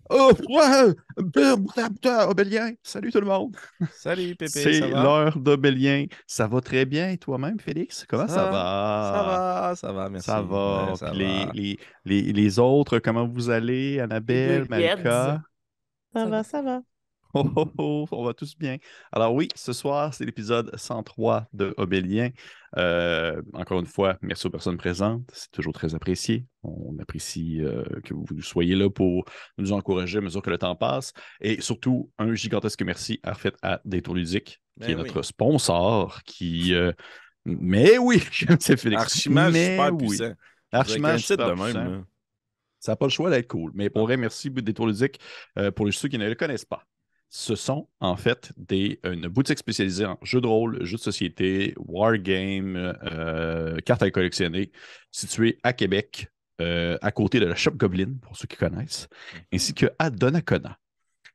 Oh, ouais, Obélien, salut tout le monde. Salut Pépé, C'est ça va? l'heure d'Obélien. Ça va très bien et toi-même, Félix? Comment ça va? Ça Merci. Ouais, va. ça Puis va. les autres, comment vous allez? Les Annabelle, Nuggets. Malika? Ça va. Ça va. Oh, oh, oh, on va tous bien. Alors oui, ce soir, c'est l'épisode 103 de Obélien. Encore une fois, merci aux personnes présentes. C'est toujours très apprécié. On apprécie que vous soyez là pour nous encourager à mesure que le temps passe. Et surtout, un gigantesque merci à, fait, à Détour Ludique, qui est Ben oui. notre sponsor, Mais oui, c'est Félix. Archimage Mais super oui. puissant. Je veux dire, qu'un Archimage titre de super même, puissant. là. Ça n'a pas le choix d'être cool. Mais pour Non. vrai, merci Détour Ludique. Pour ceux qui ne le connaissent pas, ce sont en fait une boutique spécialisée en jeux de rôle, jeux de société, wargame, cartes à collectionner, située à Québec, à côté de la Shop Goblin, pour ceux qui connaissent, Mhm. ainsi qu'à Donnacona.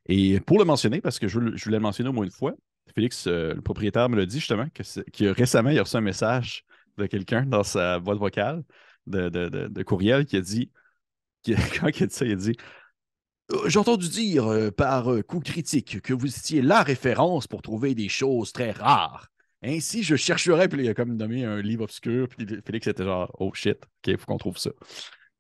Et pour le mentionner, parce que je voulais le mentionner au moins une fois, Félix, le propriétaire, me l'a dit justement, qu'il a récemment il a reçu un message de quelqu'un dans sa boîte vocale de courriel qui a dit, quand il a dit ça, il a dit j'ai entendu dire par coup critique que vous étiez la référence pour trouver des choses très rares. Ainsi, je chercherais, puis il a comme nommé un livre obscur, puis Félix était genre, oh shit, ok, faut qu'on trouve ça.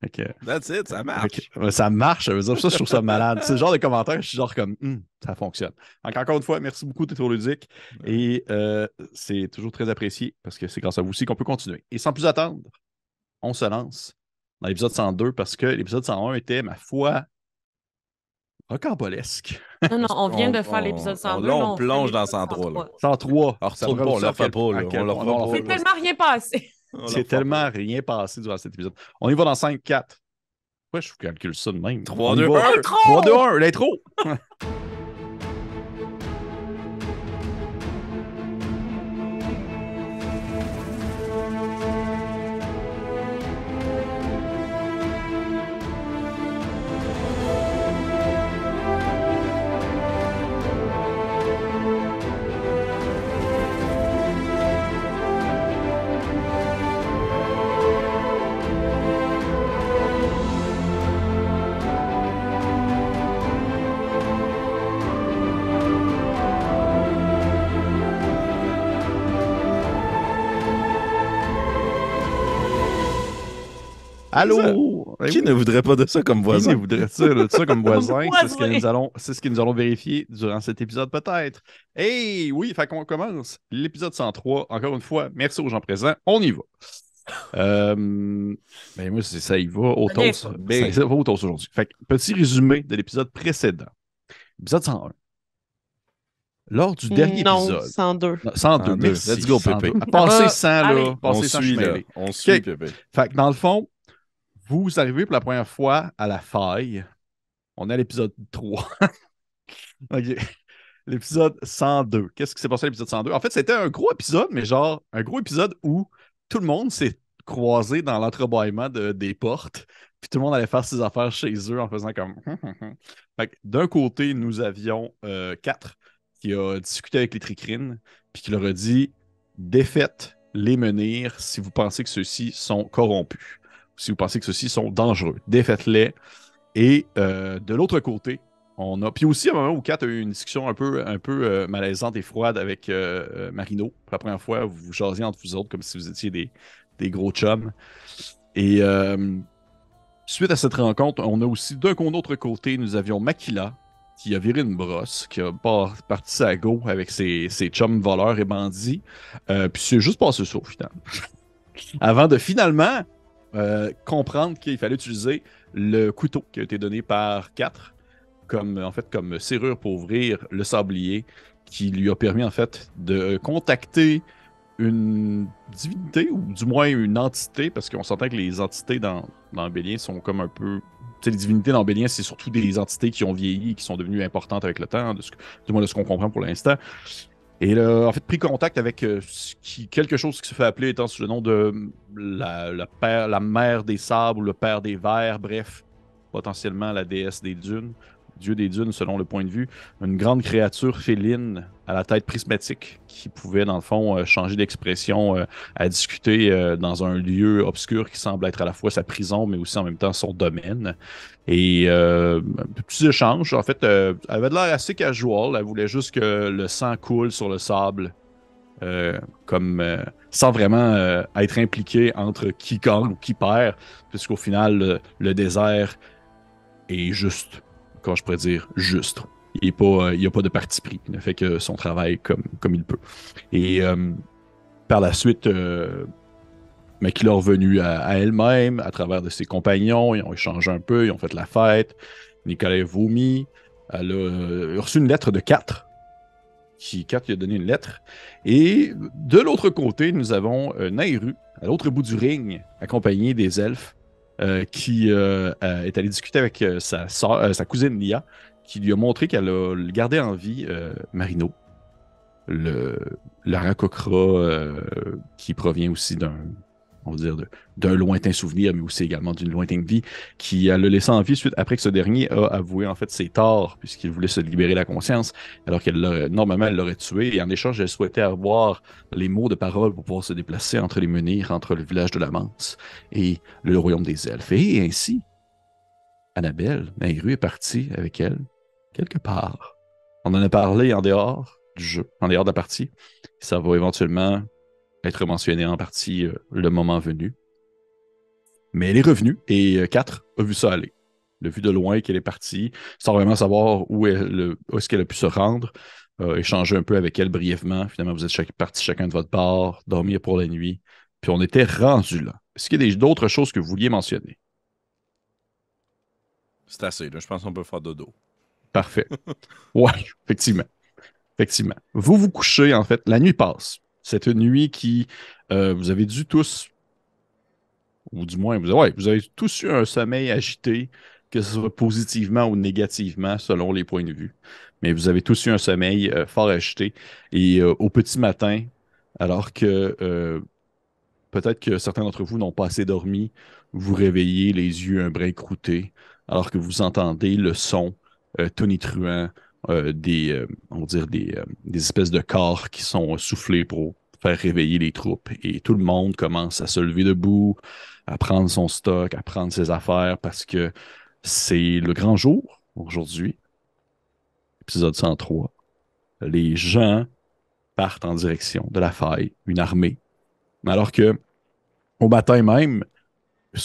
Fait que, That's it, ça marche. ça marche, ça veut dire, ça, je trouve ça malade. C'est le genre de commentaire, je suis genre comme, ça fonctionne. Donc, encore une fois, merci beaucoup, Tétro Ludique, Ben oui. et c'est toujours très apprécié, parce que c'est grâce à vous aussi qu'on peut continuer. Et sans plus attendre, on se lance dans l'épisode 102, parce que l'épisode 101 était, ma foi, rocambolesque. Non, non, on vient de faire l'épisode Là, 102, là, on on fait plonge dans l'épisode 103, là. 103. 103, On ça retourne prend pas, on le ça refait pas, à là. On quel le point. Non, refera on le pas, C'est fera là. pas ça. tellement rien passé. On le C'est refera pas. tellement rien passé durant cet épisode. On y va dans 5-4. Pourquoi je calcule ça de même? 3, On y 2, va. 1. 3, 2, Intro! 1, l'intro! C'est ça. Allô? Eh Qui ne oui. voudrait pas de ça comme Qui ne voisin? voudrait de ça comme Comme voisin? voisin. C'est ce que nous allons vérifier durant cet épisode, peut-être. Hey, oui, fait qu'on commence l'épisode 103. Encore une fois, merci aux gens présents. On y va. Ben moi, ça y va au Bien toast. ça. Ça Big. va au toast aujourd'hui. Fait que, petit résumé de l'épisode précédent. Épisode 101. Lors du dernier Non, épisode, 102. non, 102, 102. merci, Let's go, 102. Pépé. Ça Passez va. 100, là, Allez. On passez 100, je suis suit, là. mêlé. On OK. suit, Pépé. Fait que dans le fond, vous arrivez pour la première fois à la faille. On est à l'épisode 3. OK. L'épisode 102. Qu'est-ce qui s'est passé à l'épisode 102? En fait, c'était un gros épisode, mais genre un gros épisode où tout le monde s'est croisé dans l'entrebâillement des portes, puis tout le monde allait faire ses affaires chez eux en faisant comme. Fait que d'un côté, nous avions 4 qui a discuté avec les tricrines, puis qui leur a dit défaites les menhirs si vous pensez que ceux-ci sont corrompus, ou si vous pensez que ceux-ci sont dangereux. Défaites-les. Et de l'autre côté, on a. Puis aussi, à un moment où Kat a eu une discussion un peu malaisante et froide avec Marino. Pour la première fois, vous vous jasiez entre vous autres comme si vous étiez des gros chums. Et suite à cette rencontre, on a aussi d'un autre côté, nous avions Makila qui a viré une brosse, qui a parti sa go avec ses chums voleurs et bandits. Puis c'est juste passé ça au final. Avant de finalement comprendre qu'il fallait utiliser le couteau qui a été donné par 4 comme serrure pour ouvrir le sablier, qui lui a permis en fait de contacter une divinité ou du moins une entité, parce qu'on s'entend que les entités dans Bélien sont comme un peu. Tu sais, les divinités dans Bélien, c'est surtout des entités qui ont vieilli et qui sont devenues importantes avec le temps, du moins de ce qu'on comprend pour l'instant. Et il a en fait pris contact avec quelque chose qui se fait appeler étant sous le nom de la mère des sables ou le père des vers, bref, potentiellement la déesse des dunes dieu des dunes selon le point de vue, une grande créature féline à la tête prismatique qui pouvait, dans le fond, changer d'expression à discuter dans un lieu obscur qui semble être à la fois sa prison, mais aussi en même temps son domaine. Et petits échanges, en fait, elle avait de l'air assez casual. Elle voulait juste que le sang coule sur le sable, sans vraiment être impliqué entre qui gagne ou qui perd, puisqu'au final, le désert est juste, comment je pourrais dire, juste. Il n'y a pas de parti pris. Il ne fait que son travail comme il peut. Et par la suite, Makila est revenue à elle-même, à travers de ses compagnons. Ils ont échangé un peu, ils ont fait la fête. Nicolas a vomi. Elle a reçu une lettre de 4. Kat lui a donné une lettre. Et de l'autre côté, nous avons Nayru, à l'autre bout du ring, accompagné des elfes, qui est allé discuter avec sa cousine Lia, qui lui a montré qu'elle a gardé en vie Marino, le Racocra, qui provient aussi on va dire, d'un lointain souvenir, mais aussi également d'une lointaine vie, qui l'a laissé en vie suite après que ce dernier a avoué en fait ses torts, puisqu'il voulait se libérer la conscience, alors normalement elle l'aurait tué, et en échange, elle souhaitait avoir les mots de parole pour pouvoir se déplacer entre les menhirs, entre le village de la Manse et le royaume des elfes. Et ainsi, Annabelle, Nayru est partie avec elle quelque part. On en a parlé en dehors du jeu, en dehors de la partie. Ça va éventuellement être mentionné en partie le moment venu. Mais elle est revenue et 4 a vu ça aller. Elle a vu de loin qu'elle est partie, sans vraiment savoir où est-ce qu'elle a pu se rendre. Échanger un peu avec elle brièvement. Finalement, vous êtes partis chacun de votre part, dormir pour la nuit. Puis on était rendus là. Est-ce qu'il y a d'autres choses que vous vouliez mentionner? C'est assez, là. Je pense qu'on peut faire dodo. Parfait. Ouais, effectivement. Effectivement. Vous vous couchez, en fait. La nuit passe. C'est une nuit qui, vous avez dû tous, ou du moins, vous avez tous eu un sommeil agité, que ce soit positivement ou négativement, selon les points de vue. Mais vous avez tous eu un sommeil fort agité. Et au petit matin, alors que peut-être que certains d'entre vous n'ont pas assez dormi, vous réveillez les yeux un brin croûtés, alors que vous entendez le son tonitruant on va dire des espèces de corps qui sont soufflés pour faire réveiller les troupes. Et tout le monde commence à se lever debout, à prendre son stock, à prendre ses affaires, parce que c'est le grand jour aujourd'hui, épisode 103. Les gens partent en direction de la faille, une armée. Alors que au matin même,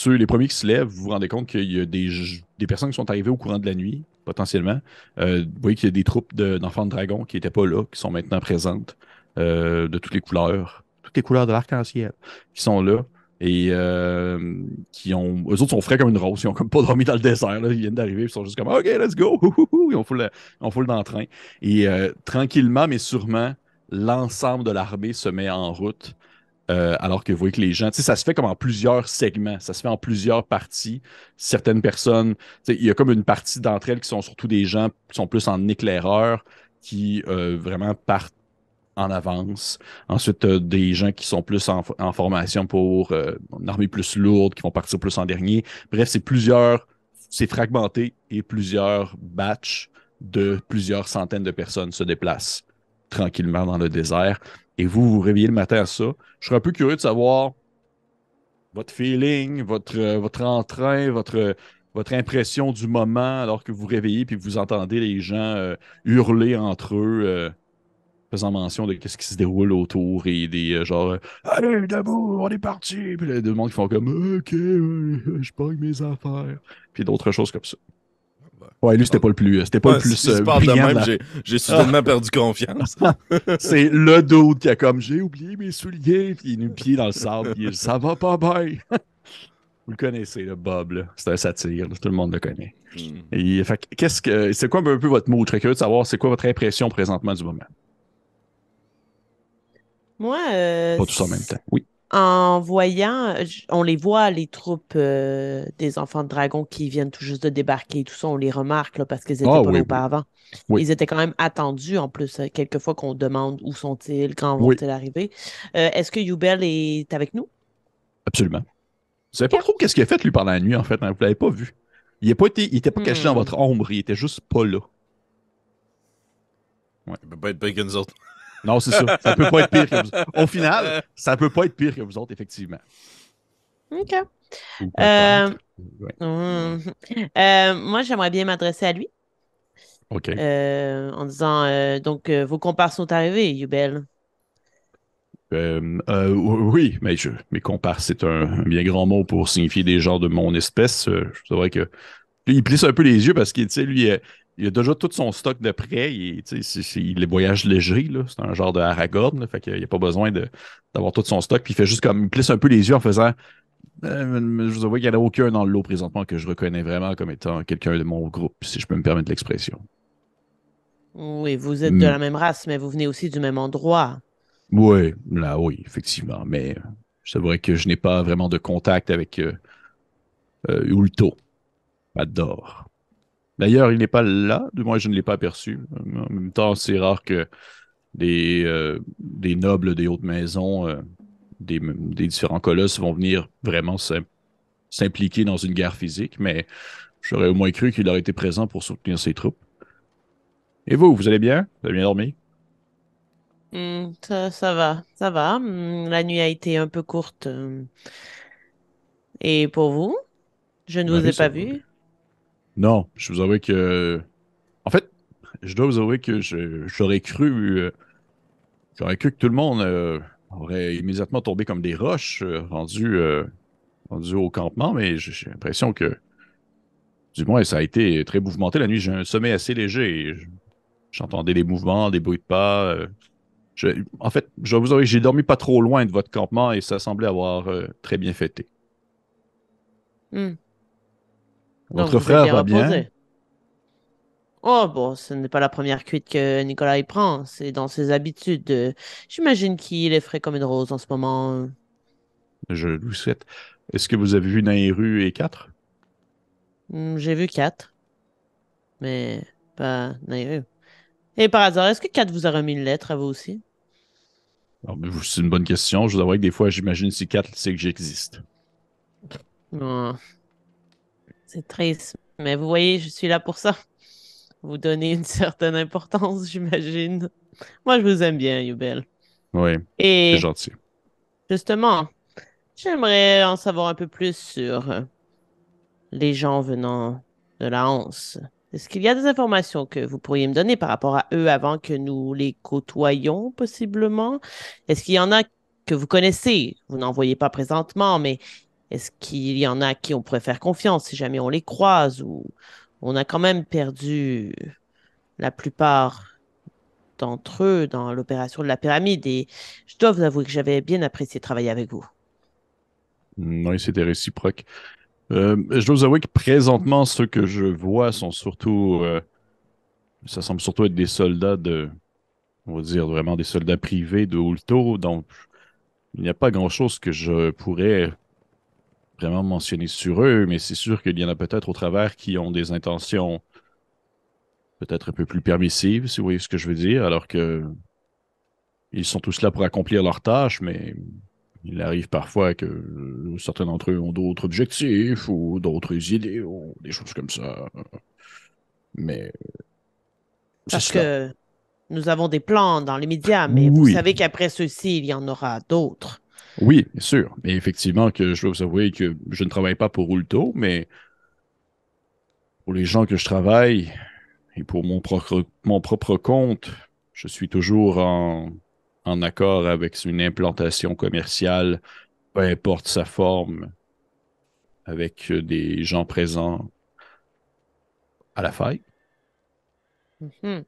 les premiers qui se lèvent, vous vous rendez compte qu'il y a des personnes qui sont arrivées au courant de la nuit, potentiellement. Vous voyez qu'il y a des troupes d'enfants de dragons qui n'étaient pas là, qui sont maintenant présentes, de toutes les couleurs de l'arc-en-ciel, qui sont là et eux autres sont frais comme une rose, ils ont comme pas dormi dans le désert, là. Ils viennent d'arriver, ils sont juste comme OK, let's go! Ils ont full dans le train. Et tranquillement, mais sûrement, l'ensemble de l'armée se met en route. Alors que vous voyez que les gens, tu sais, ça se fait comme en plusieurs segments, ça se fait en plusieurs parties. Certaines personnes, tu sais, il y a comme une partie d'entre elles qui sont surtout des gens qui sont plus en éclaireur, qui vraiment partent en avance. Ensuite, des gens qui sont plus en formation pour une armée plus lourde, qui vont partir plus en dernier. Bref, c'est fragmenté et plusieurs batchs de plusieurs centaines de personnes se déplacent tranquillement dans le désert. Et vous vous réveillez le matin à ça. Je serais un peu curieux de savoir votre feeling, votre entrain, votre impression du moment alors que vous vous réveillez et que vous entendez les gens hurler entre eux, faisant mention de ce qui se déroule autour et des genre Allez, debout, on est parti! Puis là, des monde qui font comme OK, je pogne mes affaires. Puis d'autres choses comme ça. Ouais, lui, c'était pas le plus, Si tu parles de brillant. même, j'ai soudainement perdu confiance. C'est le dude qui a comme j'ai oublié mes souliers, puis il a mis le pied dans le sable, puis ça va pas bien. Vous le connaissez, le Bob, là. C'est un satire, là. Tout le monde le connaît. Et fait, c'est quoi un peu votre mot? Je serais curieux de savoir c'est quoi votre impression présentement du moment. Moi, Pas tous en même temps. Oui. en voyant, on les voit, les troupes des enfants de dragon qui viennent tout juste de débarquer, tout ça, on les remarque là, parce qu'ils n'étaient pas là auparavant. Oui. Ils étaient quand même attendus en plus, quelquefois qu'on demande où sont-ils, quand vont-ils arriver. Est-ce que Yubel est avec nous? Absolument. Vous savez pas trop qu'est-ce qu'il a fait lui pendant la nuit, en fait, hein? Vous l'avez pas vu. Il était pas caché dans votre ombre, il était juste pas là. Ouais. Il peut pas être pire que nous autres. Non, c'est ça. Ça peut pas être pire que vous. Au final, ça peut pas être pire que vous autres, effectivement. OK. Ou peut-être. Ouais. Moi, j'aimerais bien m'adresser à lui. OK. En disant, donc, vos compars sont arrivés, Yubel. Oui, mais mes compars, c'est un bien grand mot pour signifier des gens de mon espèce. C'est vrai que lui, il plisse un peu les yeux parce qu'il, tu sais, lui, il a déjà tout son stock de prêt. Il les voyage légers, là. C'est un genre de Aragorn, là, fait qu'il n'y a pas besoin d'avoir tout son stock. Puis il fait juste comme, il plisse un peu les yeux en faisant, je vous avoue qu'il n'y en a aucun dans le lot présentement que je reconnais vraiment comme étant quelqu'un de mon groupe, si je peux me permettre l'expression. Oui, vous êtes de Hmm. la même race, mais vous venez aussi du même endroit. Oui, là, oui, effectivement. Mais c'est vrai que je n'ai pas vraiment de contact avec Ulto, Adore. D'ailleurs, il n'est pas là, du moins je ne l'ai pas aperçu. En même temps, c'est rare que des nobles des hautes maisons, des différents colosses vont venir vraiment s'impliquer dans une guerre physique, mais j'aurais au moins cru qu'il aurait été présent pour soutenir ses troupes. Et vous allez bien? Vous avez bien dormi? Ça va, ça va. La nuit a été un peu courte. Et pour vous, je ne vous Oui, ai ça pas va. vu. Non, je vous avoue que... En fait, je dois vous avouer que j'aurais cru que tout le monde aurait immédiatement tombé comme des roches rendus au campement, mais j'ai l'impression que, du moins, ça a été très mouvementé la nuit. J'ai un sommeil assez léger. J'entendais des mouvements, des bruits de pas. En fait, je dois vous avouer que j'ai dormi pas trop loin de votre campement et ça semblait avoir très bien fêté. Hmm. Donc, Votre vous êtes frère bien va bien? reposé. Oh, bon, ce n'est pas la première cuite que Nicolas y prend. C'est dans ses habitudes. J'imagine qu'il est frais comme une rose en ce moment. Je vous souhaite. Est-ce que vous avez vu Naïru et 4? J'ai vu Kat, mais pas Naïru. Et par hasard, est-ce que Kat vous a remis une lettre à vous aussi? C'est une bonne question. Je vous avoue que des fois, j'imagine si 4 sait que j'existe. Oh, c'est triste. Mais vous voyez, je suis là pour ça. Vous donner une certaine importance, j'imagine. Moi, je vous aime bien, Yubel. Oui, c'est Et gentil. justement, j'aimerais en savoir un peu plus sur les gens venant de la Hanse. Est-ce qu'il y a des informations que vous pourriez me donner par rapport à eux avant que nous les côtoyions, possiblement? Est-ce qu'il y en a que vous connaissez? Vous n'en voyez pas présentement, mais est-ce qu'il y en a à qui on pourrait faire confiance si jamais on les croise ou on a quand même perdu la plupart d'entre eux dans l'opération de la pyramide et je dois vous avouer que j'avais bien apprécié travailler avec vous. Oui, c'était réciproque. Je dois vous avouer que présentement, ceux que je vois sont surtout, ça semble surtout être des soldats on va dire vraiment des soldats privés de Ulto, donc il n'y a pas grand-chose que je pourrais vraiment mentionner sur eux, mais c'est sûr qu'il y en a peut-être au travers qui ont des intentions peut-être un peu plus permissives, si vous voyez ce que je veux dire, alors que ils sont tous là pour accomplir leurs tâches, mais il arrive parfois que certains d'entre eux ont d'autres objectifs ou d'autres idées ou des choses comme ça. Mais c'est Parce cela. que nous avons des plans dans les médias, mais vous Oui, savez qu'après ceci, il y en aura d'autres. oui, bien sûr. Mais effectivement, que je dois vous avouer que je ne travaille pas pour Ulto, mais pour les gens que je travaille et pour mon propre compte, je suis toujours en accord avec une implantation commerciale, peu importe sa forme, avec des gens présents à la faille. Mhm.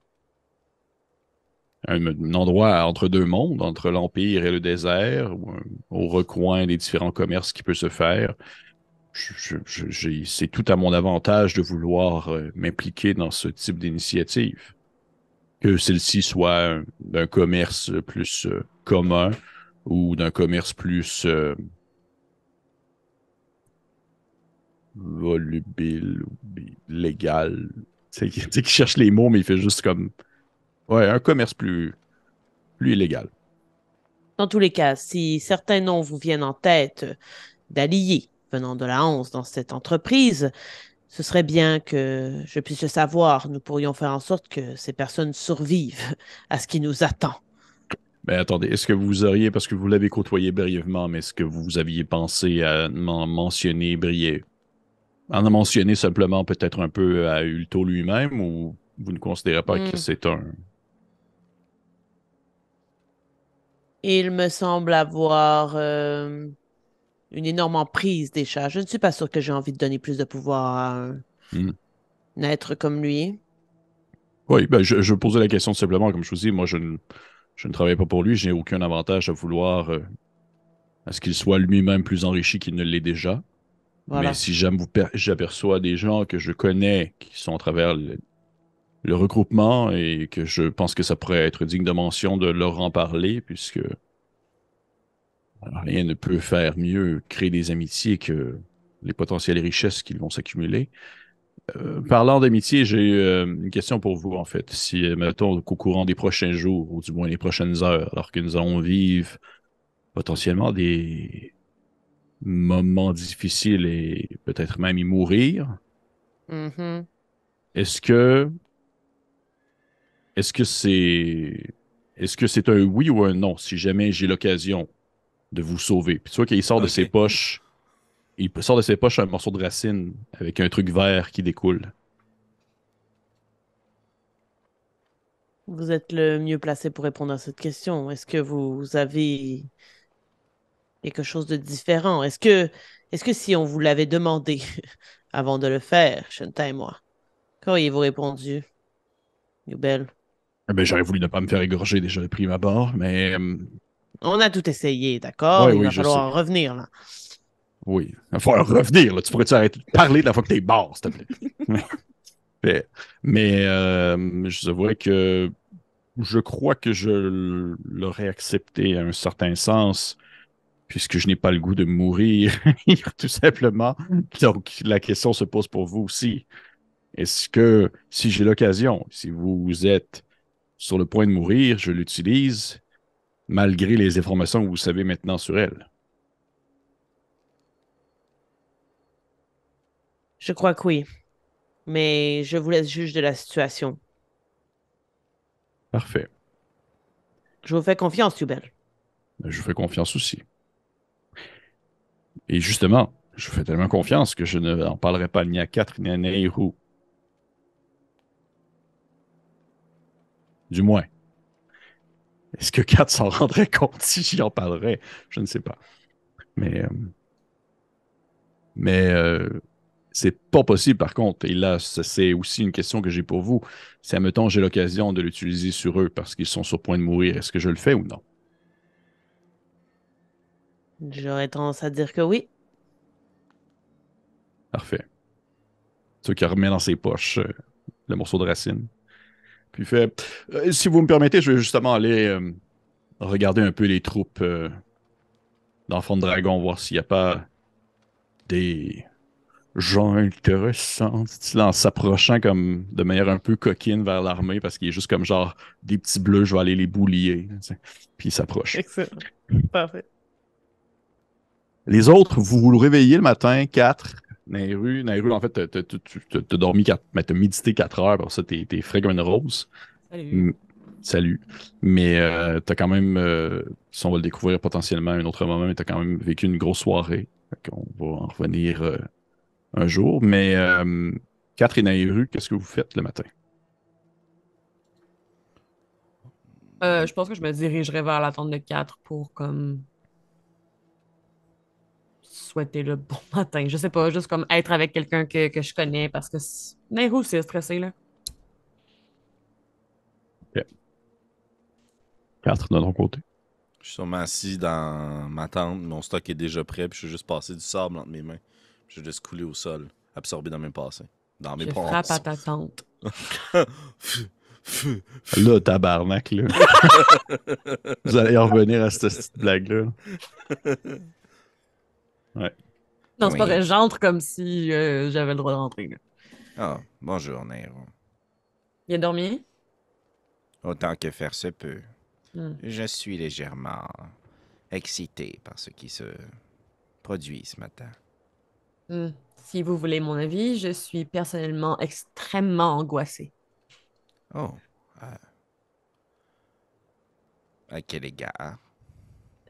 Un endroit entre deux mondes, entre l'Empire et le désert, au recoin des différents commerces qui peut se faire. C'est tout à mon avantage de vouloir m'impliquer dans ce type d'initiative. Que celle-ci soit d'un commerce plus commun ou d'un commerce plus volubile ou légal. Tu sais, qui cherche les mots, mais il fait juste comme... Ouais, un commerce plus illégal. Dans tous les cas, si certains noms vous viennent en tête d'alliés venant de la Hanse dans cette entreprise, Ce serait bien que je puisse le savoir. Nous pourrions faire en sorte que ces personnes survivent à ce qui nous attend. Mais attendez, est-ce que vous auriez, parce que vous l'avez côtoyé brièvement, mais est-ce que vous aviez pensé à m'en mentionner en a mentionné simplement peut-être un peu à Ulto lui-même, ou vous ne considérez pas que Hmm. c'est un... Il me semble avoir une énorme emprise des chats. Je ne suis pas sûre que j'ai envie de donner plus de pouvoir à un Hmm. être comme lui. Oui, ben je posais la question simplement, comme je vous dis, moi je ne travaille pas pour lui, je n'ai aucun avantage à vouloir à ce qu'il soit lui-même plus enrichi qu'il ne l'est déjà. Mais Voilà. si j'aperçois des gens que je connais qui sont à travers le regroupement et que je pense que ça pourrait être digne de mention de leur en parler, puisque rien ne peut faire mieux créer des amitiés que les potentielles richesses qui vont s'accumuler. Parlant d'amitié, j'ai une question pour vous, en fait. Si, mettons, qu'au courant des prochains jours, ou du moins les prochaines heures, alors que nous allons vivre potentiellement des moments difficiles et peut-être même y mourir, Mhm. est-ce que est-ce que c'est est-ce que c'est un oui ou un non si jamais j'ai l'occasion de vous sauver? Puis tu vois qu'il sort de ses OK. poches, il sort de ses poches un morceau de racine avec un truc vert qui découle. Vous êtes le mieux placé pour répondre à cette question. Est-ce que vous avez quelque chose de différent? Est-ce que si on vous l'avait demandé avant de le faire, Shunta et moi, qu'auriez-vous répondu, Yubel? Eh ben, j'aurais voulu ne pas me faire égorger déjà de prime abord, mais On a tout essayé, d'accord? ouais, Il oui, va je sais. falloir en revenir là. Oui. Il faut revenir, là. Tu pourrais-tu arrêter de parler de la fois que t'es mort, s'il te plaît? Mais, je vois que je crois que je l'aurais accepté à un certain sens, puisque je n'ai pas le goût de mourir, tout simplement. Donc, la question se pose pour vous aussi. Est-ce que, si j'ai l'occasion, si vous êtes sur le point de mourir, je l'utilise, malgré les informations que vous savez maintenant sur elle? Je crois que oui, mais je vous laisse juge de la situation. Parfait. Je vous fais confiance, Yubel. Ben, je vous fais confiance aussi. Et justement, je vous fais tellement confiance que je n'en parlerai pas ni à quatre ni à Nehru. Du moins. Est-ce que Kat s'en rendrait compte si j'y en parlerais? Je ne sais pas. Mais, euh, mais c'est pas possible par contre. Et là, c'est aussi une question que j'ai pour vous. Si, admettons, j'ai l'occasion de l'utiliser sur eux parce qu'ils sont sur le point de mourir, est-ce que je le fais ou non? J'aurais tendance à dire que oui. Parfait. Ce qui remet dans ses poches le morceau de racine. Puis il fait, si vous me permettez, je vais justement aller regarder un peu les troupes d'enfants de dragon, voir s'il n'y a pas des gens intéressants, dit-il en s'approchant comme de manière un peu coquine vers l'armée, parce qu'il est juste comme genre des petits bleus, je vais aller les boulier. Tu sais. Puis il s'approche. Excellent. Parfait. Les autres, vous vous réveillez le matin, 4, Nairu, en fait, t'as dormi 4, mais t'as médité 4 heures, pour ça, t'es frais comme une rose. Salut. Mm, salut. Mais t'as quand même, si on va le découvrir potentiellement à un autre moment, mais t'as quand même vécu une grosse soirée. On va en revenir un jour. Mais Catherine et Nairu, qu'est-ce que vous faites le matin? Je pense que je me dirigerai vers la tente de 4 pour comme souhaiter le bon matin. Je sais pas, juste comme être avec quelqu'un que je connais parce que Nehru, c'est stressé, là. Ok. 4 de ton côté. Je suis sûrement assis dans ma tente, mon stock est déjà prêt, puis je suis juste passé du sable entre mes mains. Puis je vais juste couler au sol, absorbé dans mes passés. Dans mes Je frappe à pensées. ta tente. Là, tabarnak, là. Vous allez en revenir à cette petite blague-là. Ouais. Non, c'est pas Oui. vrai, j'entre comme si j'avais le droit de rentrer, là. Ah, bonjour, Nero. Il a dormi? Autant que faire se peut. Hmm. Je suis légèrement excité par ce qui se produit ce matin. Hmm. Si vous voulez mon avis, je suis personnellement extrêmement angoissée. Oh. À quel égard?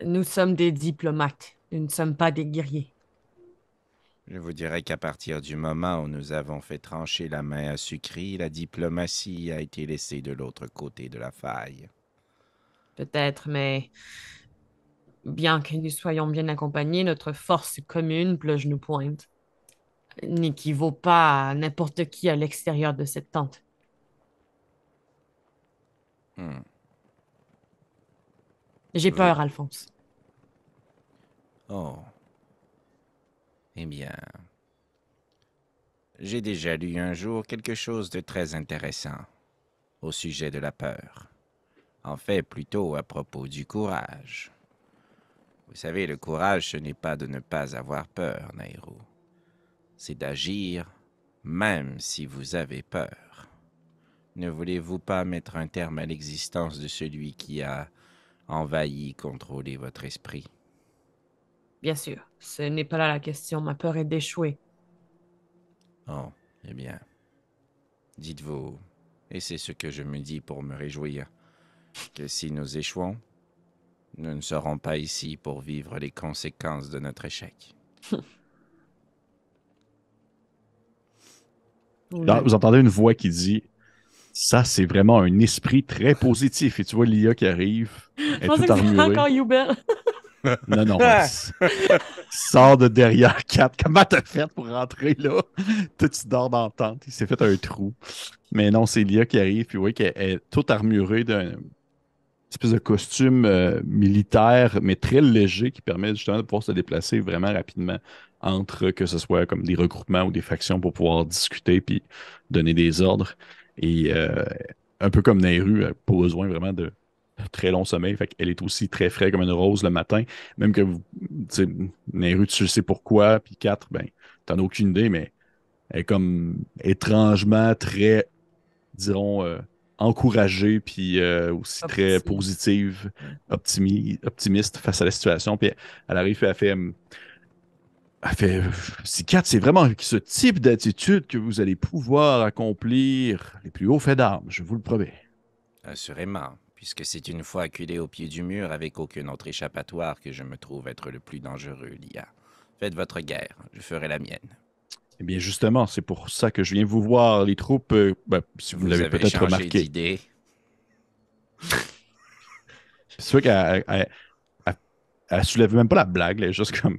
Nous sommes des diplomates. Nous ne sommes pas des guerriers. Je vous dirais qu'à partir du moment où nous avons fait trancher la main à Sucri, la diplomatie a été laissée de l'autre côté de la faille. Peut-être, mais bien que nous soyons bien accompagnés, notre force commune, plus je nous pointe, n'équivaut pas à n'importe qui à l'extérieur de cette tente. Hmm. J'ai Vous- peur, Alphonse. Oh. Eh bien, j'ai déjà lu un jour quelque chose de très intéressant au sujet de la peur. En fait, plutôt à propos du courage. Vous savez, le courage, ce n'est pas de ne pas avoir peur, Nairo. C'est d'agir même si vous avez peur. Ne voulez-vous pas mettre un terme à l'existence de celui qui a envahi, contrôlé votre esprit? Bien sûr, ce n'est pas là la question. Ma peur est d'échouer. Oh, eh bien, dites-vous, et c'est ce que je me dis pour me réjouir, que si nous échouons, nous ne serons pas ici pour vivre les conséquences de notre échec. Là, vous entendez une voix qui dit ça, c'est vraiment un esprit très positif. Et tu vois l'IA qui arrive, elle Je est pensais toute que c'était armurée. encore Youbel. Non, non, sort de derrière Kat. Comment t'as fait pour rentrer là? Toi, tu dors dans la tente. Il s'est fait un trou. Mais non, c'est l'IA qui arrive, puis oui, qu'elle est toute armurée d'un espèce de costume militaire, mais très léger, qui permet justement de pouvoir se déplacer vraiment rapidement entre que ce soit comme des regroupements ou des factions pour pouvoir discuter puis donner des ordres. Et un peu comme Nehru, elle n'a pas besoin vraiment de très long sommeil. Fait qu'elle est aussi très frais comme une rose le matin. Même que vous, tu sais, Nehru, tu sais pourquoi, puis 4, ben, t'en as aucune idée, mais elle est comme étrangement très, dirons, encouragée, puis aussi très Opti. positive, Ouais. optimiste face à la situation. Puis elle arrive, puis elle fait, si 4, c'est vraiment ce type d'attitude que vous allez pouvoir accomplir les plus hauts faits d'armes, je vous le promets. Assurément, puisque c'est une fois acculé au pied du mur avec aucun autre échappatoire que je me trouve être le plus dangereux, l'IA. Faites votre guerre, je ferai la mienne. Eh bien, justement, c'est pour ça que je viens vous voir. Les troupes, ben, si vous Vous l'avez avez peut-être changé remarqué, d'idée. c'est sûr qu'elle soulève même pas la blague, là, elle est juste comme.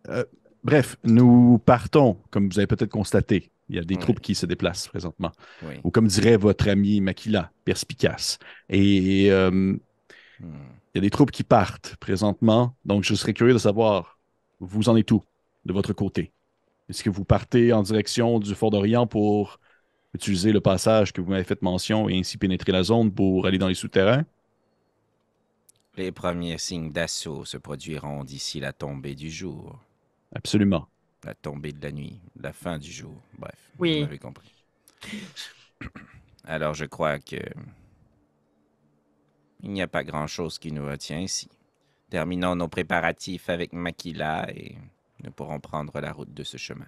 Euh, bref, nous partons, comme vous avez peut-être constaté. Il y a des Oui, troupes qui se déplacent présentement. oui. Ou comme dirait votre ami Makila, perspicace. Et Hmm. il y a des troupes qui partent présentement. Donc, je serais curieux de savoir, vous en êtes où de votre côté? Est-ce que vous partez en direction du Fort d'Orient pour utiliser le passage que vous m'avez fait mention et ainsi pénétrer la zone pour aller dans les souterrains? Les premiers signes d'assaut se produiront d'ici la tombée du jour, Absolument. la tombée de la nuit, la fin du jour. Bref, vous Oui. m'avez compris. Alors je crois que il n'y a pas grand-chose qui nous retient ici. Terminons nos préparatifs avec Makila et nous pourrons prendre la route de ce chemin.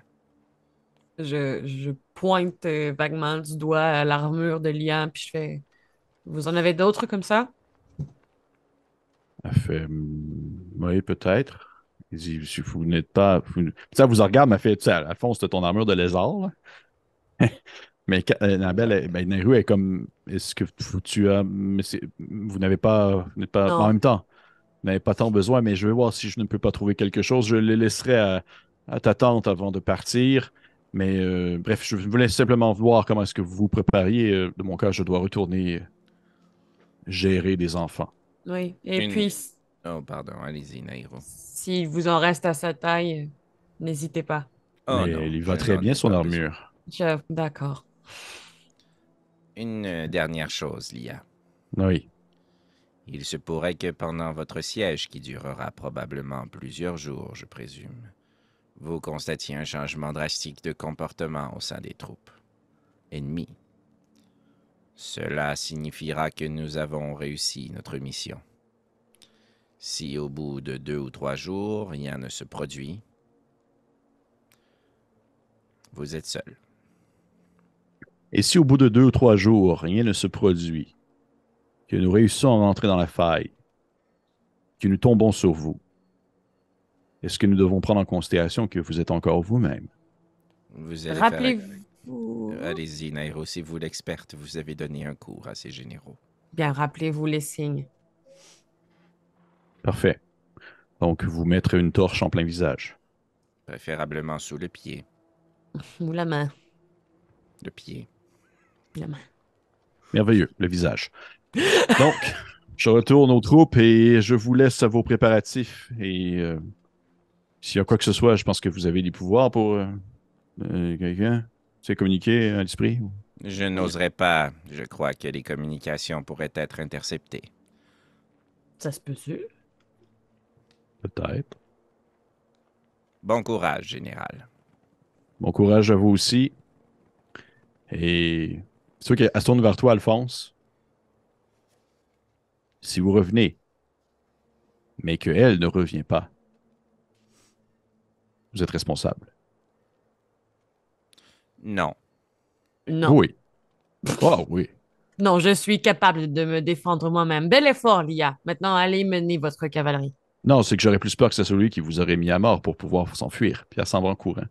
Je pointe vaguement du doigt à l'armure de Liam, puis je fais vous en avez d'autres comme ça? Elle fait, oui, peut-être. Il dit, si vous n'êtes pas. Ça vous regarde, mais elle fait, tu sais, Alphonse, c'est ton armure de lézard, là. Mais Annabelle, ben, Nehru est comme, est-ce que tu as, mais vous n'avez pas, vous n'êtes pas, en Non. même temps, vous n'avez pas tant besoin, mais je vais voir si je ne peux pas trouver quelque chose. Je les laisserai à ta tante avant de partir. Mais bref, je voulais simplement voir comment est-ce que vous vous prépariez. De mon cas, je dois retourner gérer des enfants. Oui. Et Une... puis, Oh, pardon, allez-y, Nairo. s'il vous en reste à sa taille, n'hésitez pas. Oh Mais non, il va je très n'en bien, ai son pas besoin. armure. D'accord. Une dernière chose, Lia. Oui. Il se pourrait que pendant votre siège, qui durera probablement plusieurs jours, je présume, vous constatiez un changement drastique de comportement au sein des troupes ennemies. Cela signifiera que nous avons réussi notre mission. Si au bout de 2 ou 3 jours, rien ne se produit, Vous êtes seul. Et si au bout de 2 ou 3 jours, rien ne se produit, que nous réussissons à rentrer dans la faille, que nous tombons sur vous, est-ce que nous devons prendre en considération que vous êtes encore vous-même? Vous allez Rappelez-vous... Allez-y, Nairo, si vous l'experte, vous avez donné un cours à ces généraux. Bien, rappelez-vous les signes. Parfait. Donc, vous mettrez une torche en plein visage. Préférablement sous le pied. Ou la main. Le pied. La main. Merveilleux, le visage. Donc, je retourne aux troupes et je vous laisse à vos préparatifs. Et s'il y a quoi que ce soit, je pense que vous avez des pouvoirs pour quelqu'un. C'est communiquer à l'esprit. Je n'oserais pas. Je crois que les communications pourraient être interceptées. Ça se peut-tu? Peut-être. Bon courage, général. Bon courage à vous aussi. Et c'est sûr qu'elle se tourne vers toi, Alphonse. Si vous revenez, mais qu'elle ne revient pas, vous êtes responsable. Non. Non. Oui. Oh oui. Non, je suis capable de me défendre moi-même. Bel effort, Lia. Maintenant, allez mener votre cavalerie. Non, c'est que j'aurais plus peur que c'est celui qui vous aurait mis à mort pour pouvoir s'enfuir, puis elle s'en va en courant.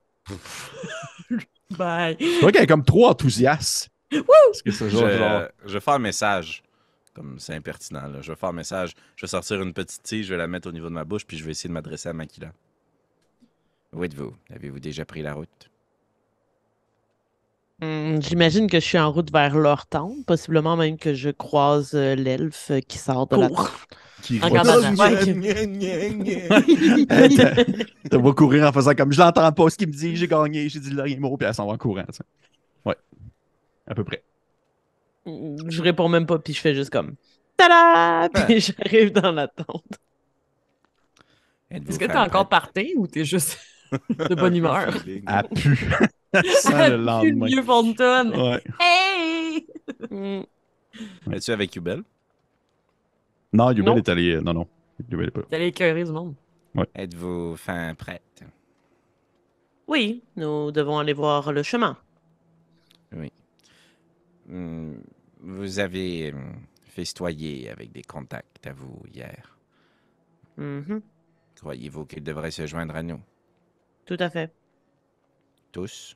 Bye. C'est vrai qu'elle est comme trop enthousiaste. Parce que c'est genre... Je vais faire un message. Comme c'est impertinent, là. Je vais faire un message. Je vais sortir une petite tige, je vais la mettre au niveau de ma bouche, puis je vais essayer de m'adresser à Makila. Où êtes-vous? Avez-vous déjà pris la route? J'imagine que je suis en route vers leur tente, possiblement même que je croise l'elfe qui sort de la tente. Qui En va gambadant. Elle va courir en faisant comme je l'entends pas ce qu'il me dit, j'ai gagné, j'ai dit le dernier mot, puis elle s'en va en courant. Ça. Ouais. À peu près. Je réponds même pas, puis je fais juste comme tada! Puis j'arrive dans la tente. Êtes-vous Est-ce que t'es femme encore prête? parti ou t'es juste de bonne humeur? Elle pue. Ça, le lendemain. Vieux Fontaine. Ouais. Hey! Mm. Es-tu avec Yubel? Non, Yubel Non. est allé... Non, non. Yubel est pas là. T'allais écœurer du monde. Êtes-vous fin prête? Oui, nous devons aller voir le chemin. Oui. Vous avez festoyé avec des contacts à vous hier. Mhm. Croyez-vous qu'ils devraient se joindre à nous? Tout à fait. Tous?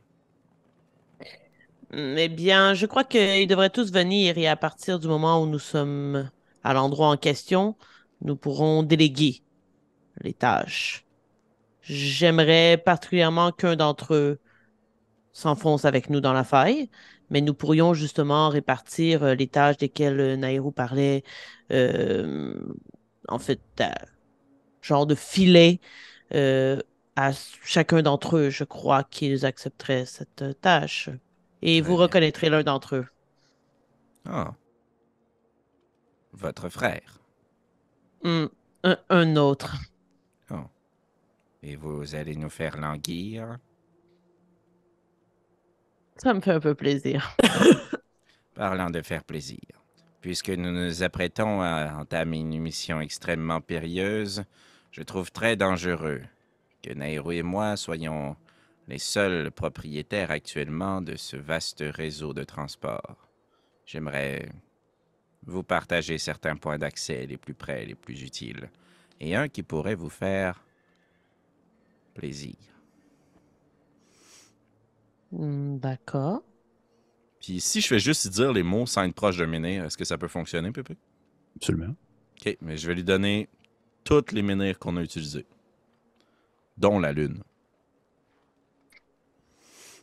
Eh bien, je crois qu'ils devraient tous venir et à partir du moment où nous sommes à l'endroit en question, nous pourrons déléguer les tâches. J'aimerais particulièrement qu'un d'entre eux s'enfonce avec nous dans la faille, mais nous pourrions justement répartir les tâches desquelles Nairo parlait, euh, en fait, genre de filet à chacun d'entre eux. Je crois qu'ils accepteraient cette tâche. Et Très vous bien. reconnaîtrez l'un d'entre eux. Ah. Votre frère. Un autre. Oh. Et vous allez nous faire languir? Ça me fait un peu plaisir. Parlant de faire plaisir. Puisque nous nous apprêtons à entamer une mission extrêmement périlleuse, je trouve très dangereux que Nairo et moi soyons les seuls propriétaires actuellement de ce vaste réseau de transport. J'aimerais vous partager certains points d'accès les plus près, les plus utiles, et un qui pourrait vous faire plaisir. D'accord. Puis si je fais juste dire les mots sans être proche de menhir, est-ce que ça peut fonctionner, Pépé? Absolument. OK, mais je vais lui donner toutes les menhirs qu'on a utilisés, dont la lune.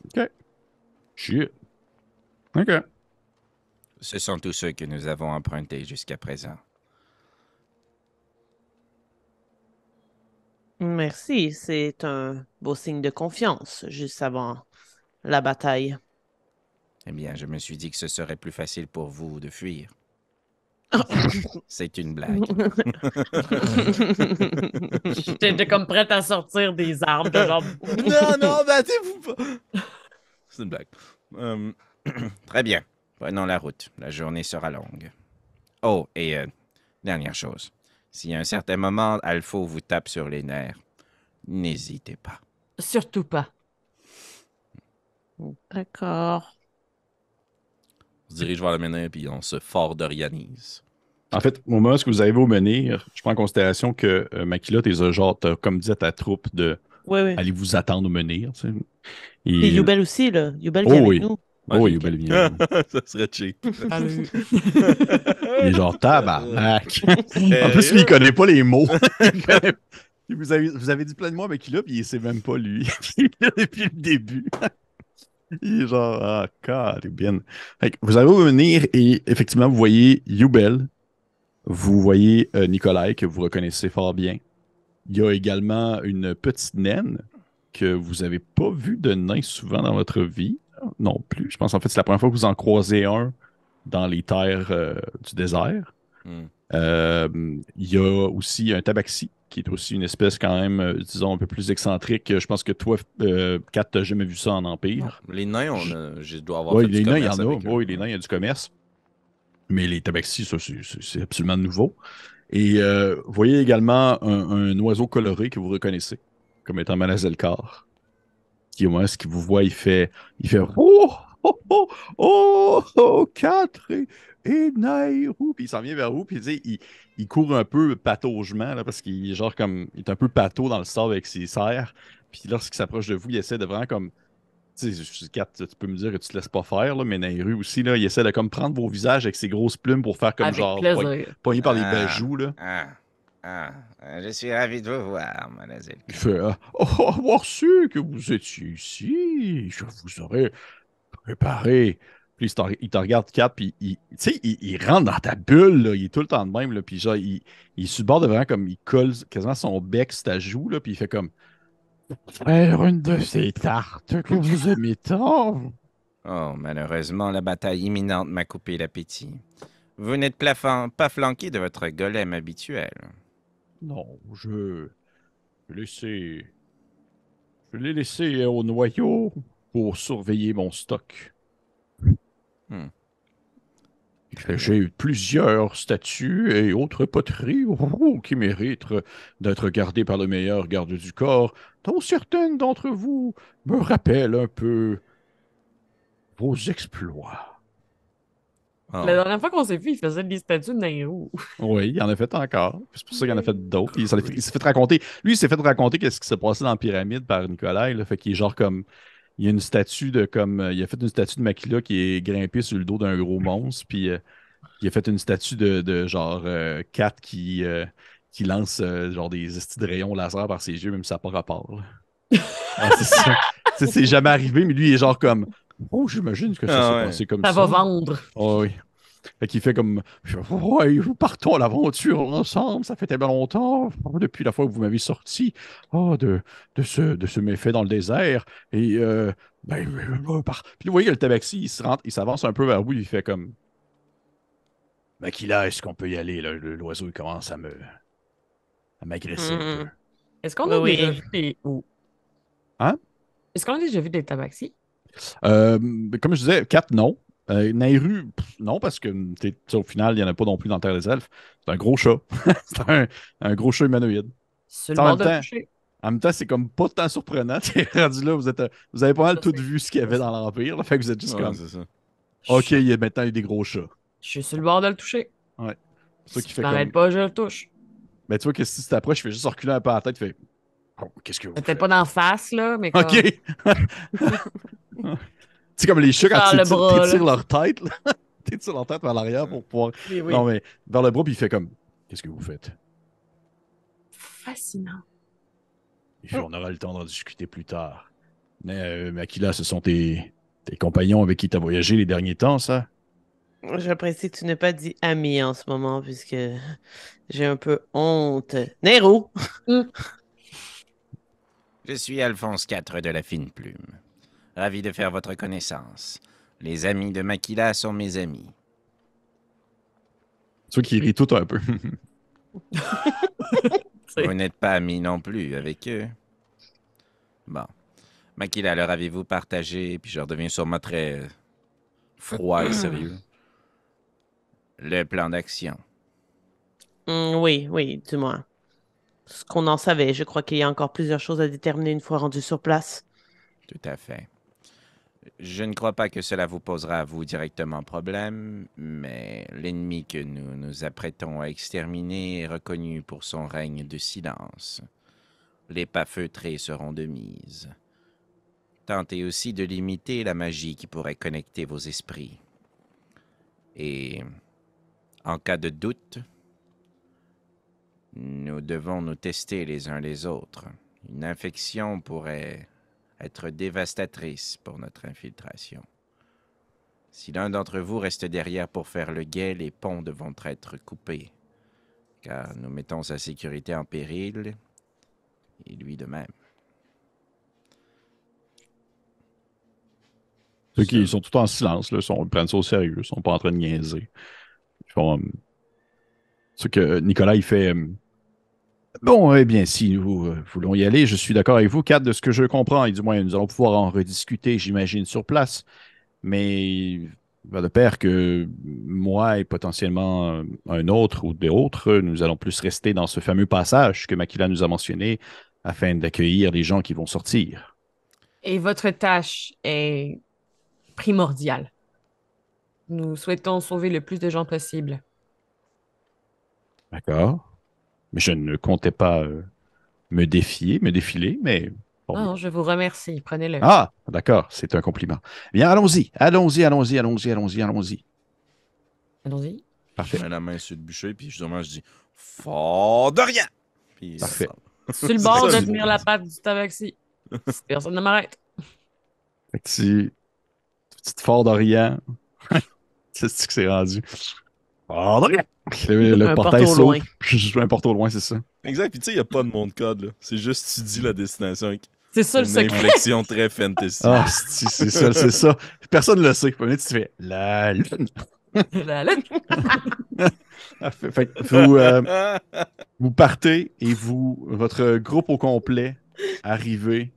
OK. Shit. OK. Ce sont tous ceux que nous avons empruntés jusqu'à présent. Merci. C'est un beau signe de confiance juste avant la bataille. Eh bien, je me suis dit que ce serait plus facile pour vous de fuir. C'est une blague. J'étais comme prête à sortir des armes. de genre... non, battez-vous pas! C'est une blague. Très bien. Prenons la route. La journée sera longue. Oh, et dernière chose. Si à un certain moment, Alpho vous tape sur les nerfs, n'hésitez pas. Surtout pas. D'accord. On se dirige vers le menhir, puis on se fort-dorianise. En fait, au moment où vous arrivez au menhir, je prends en considération que Makila, t'as comme disait ta troupe de Oui. aller vous attendre au menhir. Tu sais. Et Yubel aussi, là. Yubel Oh vient oui. avec nous. Oh oui, Yubel vient. Ça serait cheap. Salut. Il est genre tabarnak. En plus, lui, il connaît pas les mots. Vous avez dit plein de mots avec lui, puis il sait même pas lui. Il est là depuis le début. Il est genre, ah, caribine. Vous allez venir et effectivement, vous voyez Yubel. Vous voyez Nikolai, que vous reconnaissez fort bien. Il y a également une petite naine que vous n'avez pas vu de nain souvent dans votre vie. Non plus. Je pense en fait c'est la première fois que vous en croisez un dans les terres du désert. Il y a aussi un tabaxi, qui est aussi une espèce quand même, disons, un peu plus excentrique. Je pense que toi, Kat, t'as jamais vu ça en Empire. Non. Les nains, je dois avoir Oui, fait les du nains, il y commerce en a. avec eux. Oui, les nains, il y a du commerce. Mais les tabaxis, ça, c'est absolument nouveau. Et vous voyez également un oiseau coloré que vous reconnaissez comme étant Malazelkar, qui, au moment où il vous voit, il fait oh, oh, oh, oh, oh, 4 et Nairou. Puis il s'en vient vers vous, puis il court un peu pataugement, là, parce qu'il est genre comme, il est un peu pâteau dans le sable avec ses serres. Puis lorsqu'il s'approche de vous, il essaie de vraiment comme, tu sais, Kat, tu peux me dire que tu te laisses pas faire, là, mais Nairu aussi, là, il essaie de comme prendre vos visages avec ses grosses plumes pour faire comme Avec genre, plaisir. pogné par les bajoux, là. Je suis ravi de vous voir, mademoiselle. Il fait avoir su que vous étiez ici, je vous aurais préparé. Puis il te regarde, Kat, puis tu sais, il rentre dans ta bulle, là, il est tout le temps de même, là, puis genre, il est sur le bord de vraiment comme, il colle quasiment son bec sur ta joue, là, puis il fait comme faire une de ces tartes que vous aimez tant. Oh, malheureusement, la bataille imminente m'a coupé l'appétit. Vous n'êtes pas flanqué de votre golem habituel. Non, je l'ai laissé au noyau pour surveiller mon stock. J'ai eu plusieurs statues et autres poteries qui méritent d'être gardées par le meilleur garde du corps, dont certaines d'entre vous me rappellent un peu vos exploits. Oh. La dernière fois qu'on s'est vu, il faisait des statues de Nairou. Oui, il en a fait encore. C'est pour ça qu'il en a fait d'autres. Il s'est fait raconter. Lui, il s'est fait raconter qu'est-ce qui s'est passé dans la pyramide par Nikolai. Là, fait qu'il est genre comme. Il y a une statue de comme. Il a fait une statue de Makila qui est grimpée sur le dos d'un gros monstre. Puis il a fait une statue de genre Kat qui lance genre des estis de rayons laser par ses yeux, même si ça n'a pas rapport. Là. Ouais, c'est ça. C'est jamais arrivé, mais lui, il est genre comme. Oh, j'imagine que ça s'est passé comme ça. Ça va vendre. Oh, oui. Fait qu'il fait comme ouais, partons à l'aventure ensemble, ça fait tellement longtemps, depuis la fois que vous m'avez sorti de ce méfait dans le désert. Et puis vous voyez que le tabaxi, il s'avance un peu vers vous, il fait comme Makila, est-ce qu'on peut y aller? Là? L'oiseau, il commence à m'agresser un peu. Est-ce qu'on a déjà vu des. Hein? Est-ce qu'on a déjà vu des tabaxis? Comme je disais, 4, non. Nairu, non, parce que au final, il n'y en a pas non plus dans Terre des Elfes. C'est un gros chat. C'est un gros chat humanoïde. C'est le bord de toucher. En même temps, c'est comme pas tant surprenant. Rendu là, vous avez pas mal tout vu ce qu'il y avait dans l'Empire. Là, fait que vous êtes juste comme. C'est ça. OK, maintenant il y a des gros chats. Je suis sur le bord de le toucher. Ouais. C'est ça qui Si fait tu m'arrêtes comme. pas, je le touche. Mais tu vois que si tu t'approches, je fais juste reculer un peu la tête, tu fais. Oh, qu'est-ce que vous faites? Peut-être pas d'en face, là, mais comme. OK. C'est comme les chats quand t'étires leur tête, là. T'étires leur tête vers l'arrière pour pouvoir. Oui. Non, mais vers le bras, puis il fait comme. Qu'est-ce que vous faites? Fascinant. Il fait, on aura le temps d'en discuter plus tard. Mais Makila, ce sont tes compagnons avec qui tu as voyagé les derniers temps, ça? J'apprécie que tu n'aies pas dit ami en ce moment, puisque j'ai un peu honte. Nero! Je suis Alphonse IV de la Fine Plume. Ravi de faire votre connaissance. Les amis de Makila sont mes amis. Ceux qui rient tout un peu. Vous n'êtes pas amis non plus avec eux. Bon. Makila, leur avez-vous partagé, puis je redeviens sûrement très froid et sérieux, le plan d'action? Oui, dis-moi. Ce qu'on en savait, je crois qu'il y a encore plusieurs choses à déterminer une fois rendu sur place. Tout à fait. Je ne crois pas que cela vous posera à vous directement problème, mais l'ennemi que nous nous apprêtons à exterminer est reconnu pour son règne de silence. Les pas feutrés seront de mise. Tentez aussi de limiter la magie qui pourrait connecter vos esprits. Et en cas de doute, nous devons nous tester les uns les autres. Une infection pourrait être dévastatrice pour notre infiltration. Si l'un d'entre vous reste derrière pour faire le guet, les ponts devront être coupés, car nous mettons sa sécurité en péril, et lui de même. Ceux qui sont tout en silence, là, ils prennent ça au sérieux, ils sont pas en train de niaiser. Ils font... ce que Nicolas, il fait... Bon, eh bien, si nous voulons y aller, je suis d'accord avec vous, Kat, de ce que je comprends. Et du moins, nous allons pouvoir en rediscuter, j'imagine, sur place. Mais il va de pair que moi et potentiellement un autre ou d'autres, nous allons plus rester dans ce fameux passage que Makila nous a mentionné afin d'accueillir les gens qui vont sortir. Et votre tâche est primordiale. Nous souhaitons sauver le plus de gens possible. D'accord. Mais je ne comptais pas me défiler, mais... Bon, Non, je vous remercie. Prenez-le. ah, d'accord, c'est un compliment. Bien, allons-y. Allons-y. Allons-y. Parfait. Je mets la main sur le bûcher, puis justement, je dis fort de rien. Puis Parfait. Sur le bord de ça, tenir la patte du tabaxi. Si personne ne m'arrête. Fait que petite Fort d'Orient. C'est ce que c'est rendu. Fort d'Orient. Le Un portail porte au s'ouvre. loin. Je un porte au loin, c'est ça. Exact, puis tu sais, il n'y a pas de monde code, là. C'est juste tu dis la destination avec C'est ça le une secret. inflexion très fantasy. Ah, c'est ça, c'est ça. Personne ne le sait. Puis, tu fais la lune. La lune. Fait que vous partez et votre groupe au complet, arrivez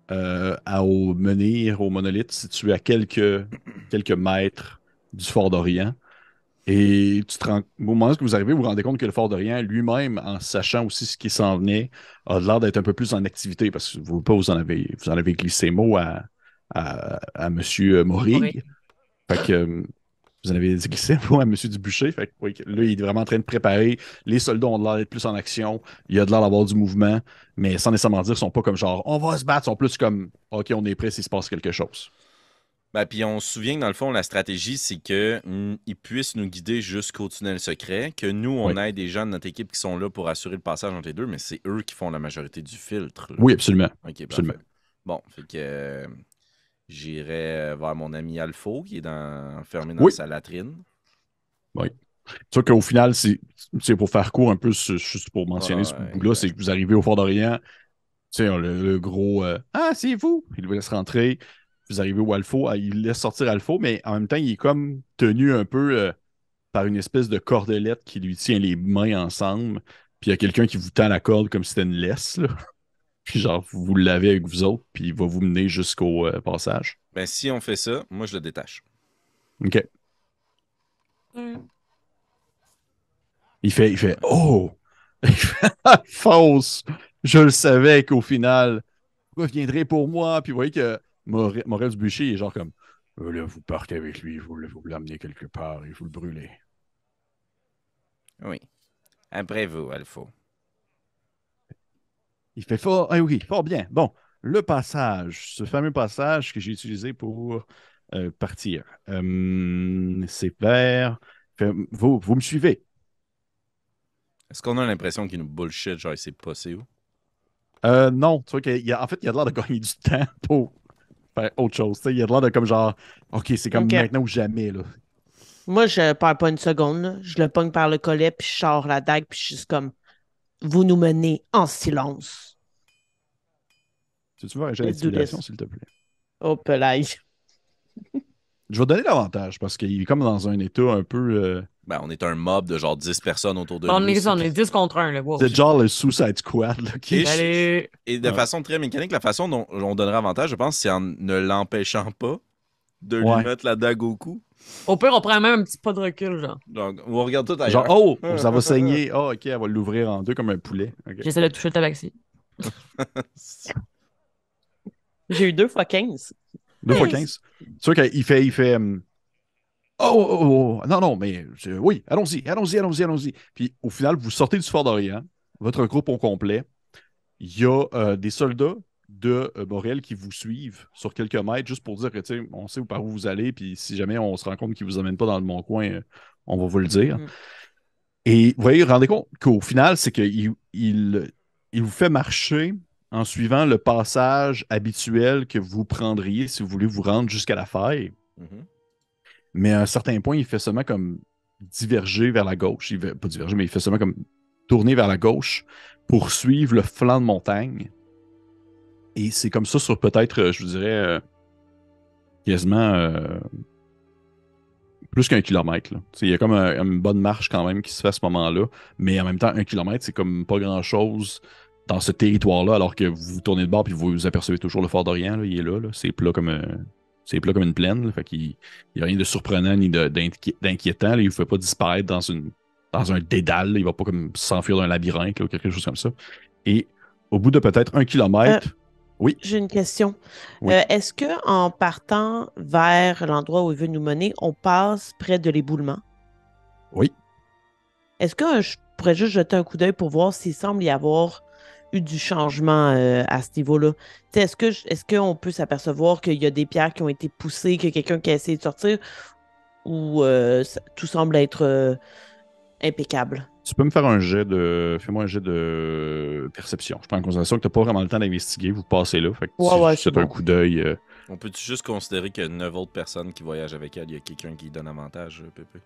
au menhir, au monolithe, situé à quelques mètres du Fort d'Orient. Et au moment où vous arrivez, vous vous rendez compte que le Fort d'Orient lui-même, en sachant aussi ce qui s'en venait, a l'air d'être un peu plus en activité parce que vous en avez glissé mot à M. Morig. Fait que vous en avez glissé mot à M. Dubucher. Fait que, oui, là, il est vraiment en train de préparer. Les soldats ont l'air d'être plus en action. Il y a de l'air d'avoir du mouvement, mais sans nécessairement dire, ils sont pas comme genre on va se battre, ils sont plus comme OK, on est prêt s'il se passe quelque chose. Ben, puis on se souvient que dans le fond, la stratégie, c'est qu'ils puissent nous guider jusqu'au tunnel secret, que nous, on ait des gens de notre équipe qui sont là pour assurer le passage entre les deux, mais c'est eux qui font la majorité du filtre. Là. Oui, absolument. Ok, Absolument. parfait. Bon, fait que j'irai voir mon ami Alpho qui est enfermé dans sa latrine. Oui. C'est sûr qu'au final, c'est pour faire court un peu, juste pour mentionner ce bout-là, c'est que vous arrivez au Fort d'Orient, tu sais, le gros ah, c'est vous! Il vous laisse rentrer. Vous arrivez au Alpho, il laisse sortir Alpho, mais en même temps, il est comme tenu un peu par une espèce de cordelette qui lui tient les mains ensemble. Puis il y a quelqu'un qui vous tend la corde comme si c'était une laisse, là. Puis genre, vous l'avez avec vous autres, puis il va vous mener jusqu'au passage. Ben, si on fait ça, moi, je le détache. OK. Il fait oh! Fausse! Je le savais qu'au final, vous reviendrez pour moi. Puis vous voyez que Morel Dubucher est genre comme là, vous partez avec lui, vous l'amenez quelque part et vous le brûlez. Oui. Après vous, Alpha. Il fait fort. Ah oui, fort bien. Bon, le passage, ce fameux passage que j'ai utilisé pour partir. C'est vers. Vous me suivez? Est-ce qu'on a l'impression qu'il nous bullshit, genre, il sait pas c'est où? Non, tu vois en fait, il a l'air de gagner du temps pour faire autre chose. T'sais. Il a l'air de comme genre, OK, c'est comme maintenant ou jamais. Là. Moi, je perds pas une seconde. Là. Je le pogne par le collet, puis je sors la dague, puis je suis juste comme, vous nous menez en silence. Tu veux un jeu d'intimidation, s'il te plaît? Oh, pelaille. Je vais donner l'avantage parce qu'il est comme dans un état un peu. Ben, on est un mob de genre 10 personnes autour de On nous. est 10 contre 1, là. Wow. C'est genre le Suicide Squad. Là, Et de façon très mécanique, la façon dont on donnerait avantage, je pense, c'est en ne l'empêchant pas de lui mettre la dague au cou. Au pire, on prend même un petit pas de recul, genre. Donc, on regarde tout ailleurs. Genre, oh, ça va saigner. Oh, OK, elle va l'ouvrir en deux comme un poulet. Okay. J'essaie de toucher le tabaxi. J'ai eu 2 fois 15. 2 fois 15. C'est sûr qu'il fait non, mais oui, allons-y. Puis au final, vous sortez du Fort d'Orient, votre groupe au complet. Il y a des soldats de Morel qui vous suivent sur quelques mètres, juste pour dire que, tu sais, on sait par où vous allez, puis si jamais on se rend compte qu'ils ne vous amènent pas dans le bon coin, on va vous le dire. Et vous voyez, vous rendez compte qu'au final, c'est qu'il vous fait marcher en suivant le passage habituel que vous prendriez si vous voulez vous rendre jusqu'à la faille. Mais à un certain point, il fait seulement comme diverger vers la gauche. Pas diverger, mais il fait seulement comme tourner vers la gauche pour suivre le flanc de montagne. Et c'est comme ça sur peut-être, je vous dirais, quasiment plus qu'1 kilomètre. Il y a comme une bonne marche quand même qui se fait à ce moment-là. Mais en même temps, 1 kilomètre, c'est comme pas grand-chose dans ce territoire-là, alors que vous tournez de bord et vous apercevez toujours le Fort d'Orient. Là, il est là. C'est plat comme une plaine. Là, fait qu'il n'y a rien de surprenant ni d'inquiétant. Là, il ne vous fait pas disparaître dans un dédale. Là, il ne va pas comme s'enfuir d'un labyrinthe là, ou quelque chose comme ça. Et au bout de peut-être 1 kilomètre... Oui. J'ai une question. Oui. Est-ce qu'en partant vers l'endroit où il veut nous mener, on passe près de l'éboulement? Oui. Est-ce que je pourrais juste jeter un coup d'œil pour voir s'il semble y avoir eu du changement à ce niveau-là? Est-ce qu'on peut s'apercevoir qu'il y a des pierres qui ont été poussées, qu'il y a quelqu'un qui a essayé de sortir, ou tout semble être impeccable? Tu peux me faire Fais-moi un jet de perception. Je prends en considération que tu n'as pas vraiment le temps d'investiguer. Vous passez là. Fait que c'est un coup d'œil. On peut-tu juste considérer qu'il y a 9 autres personnes qui voyagent avec elle? Il y a quelqu'un qui donne avantage, Pépé?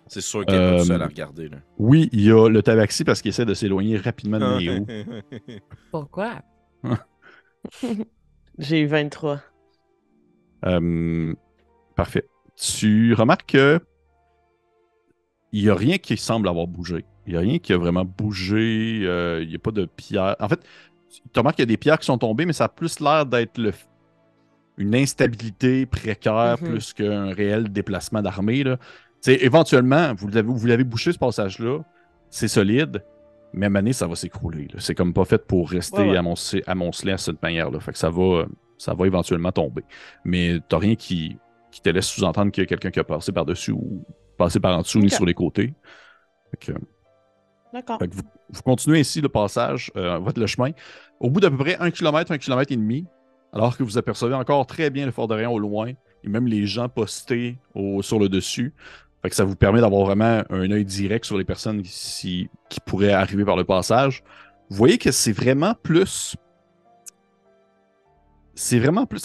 C'est sûr qu'elle n'est pas seule à regarder. Là. Oui, il y a le tabaxi parce qu'il essaie de s'éloigner rapidement de Néo. Pourquoi? J'ai eu 23. Parfait. Tu remarques que il n'y a rien qui semble avoir bougé. Il n'y a rien qui a vraiment bougé. Il n'y a pas de pierre. En fait, tu remarques qu'il y a des pierres qui sont tombées, mais ça a plus l'air d'être une instabilité précaire plus qu'un réel déplacement d'armée. Éventuellement, vous l'avez bouché ce passage-là. C'est solide, mais à un moment donné, ça va s'écrouler. C'est comme pas fait pour rester amoncelé à cette manière-là. Fait que ça va éventuellement tomber. Mais tu n'as rien qui te laisse sous-entendre qu'il y a quelqu'un qui a passé par-dessus ou passé par en dessous ni sur les côtés. D'accord. Fait que vous continuez ainsi le passage, le chemin. Au bout d'à peu près 1 kilomètre, 1 kilomètre et demi, alors que vous apercevez encore très bien le Fort d'Orient au loin, et même les gens postés sur le dessus. Fait que ça vous permet d'avoir vraiment un œil direct sur les personnes qui pourraient arriver par le passage. Vous voyez que c'est vraiment plus...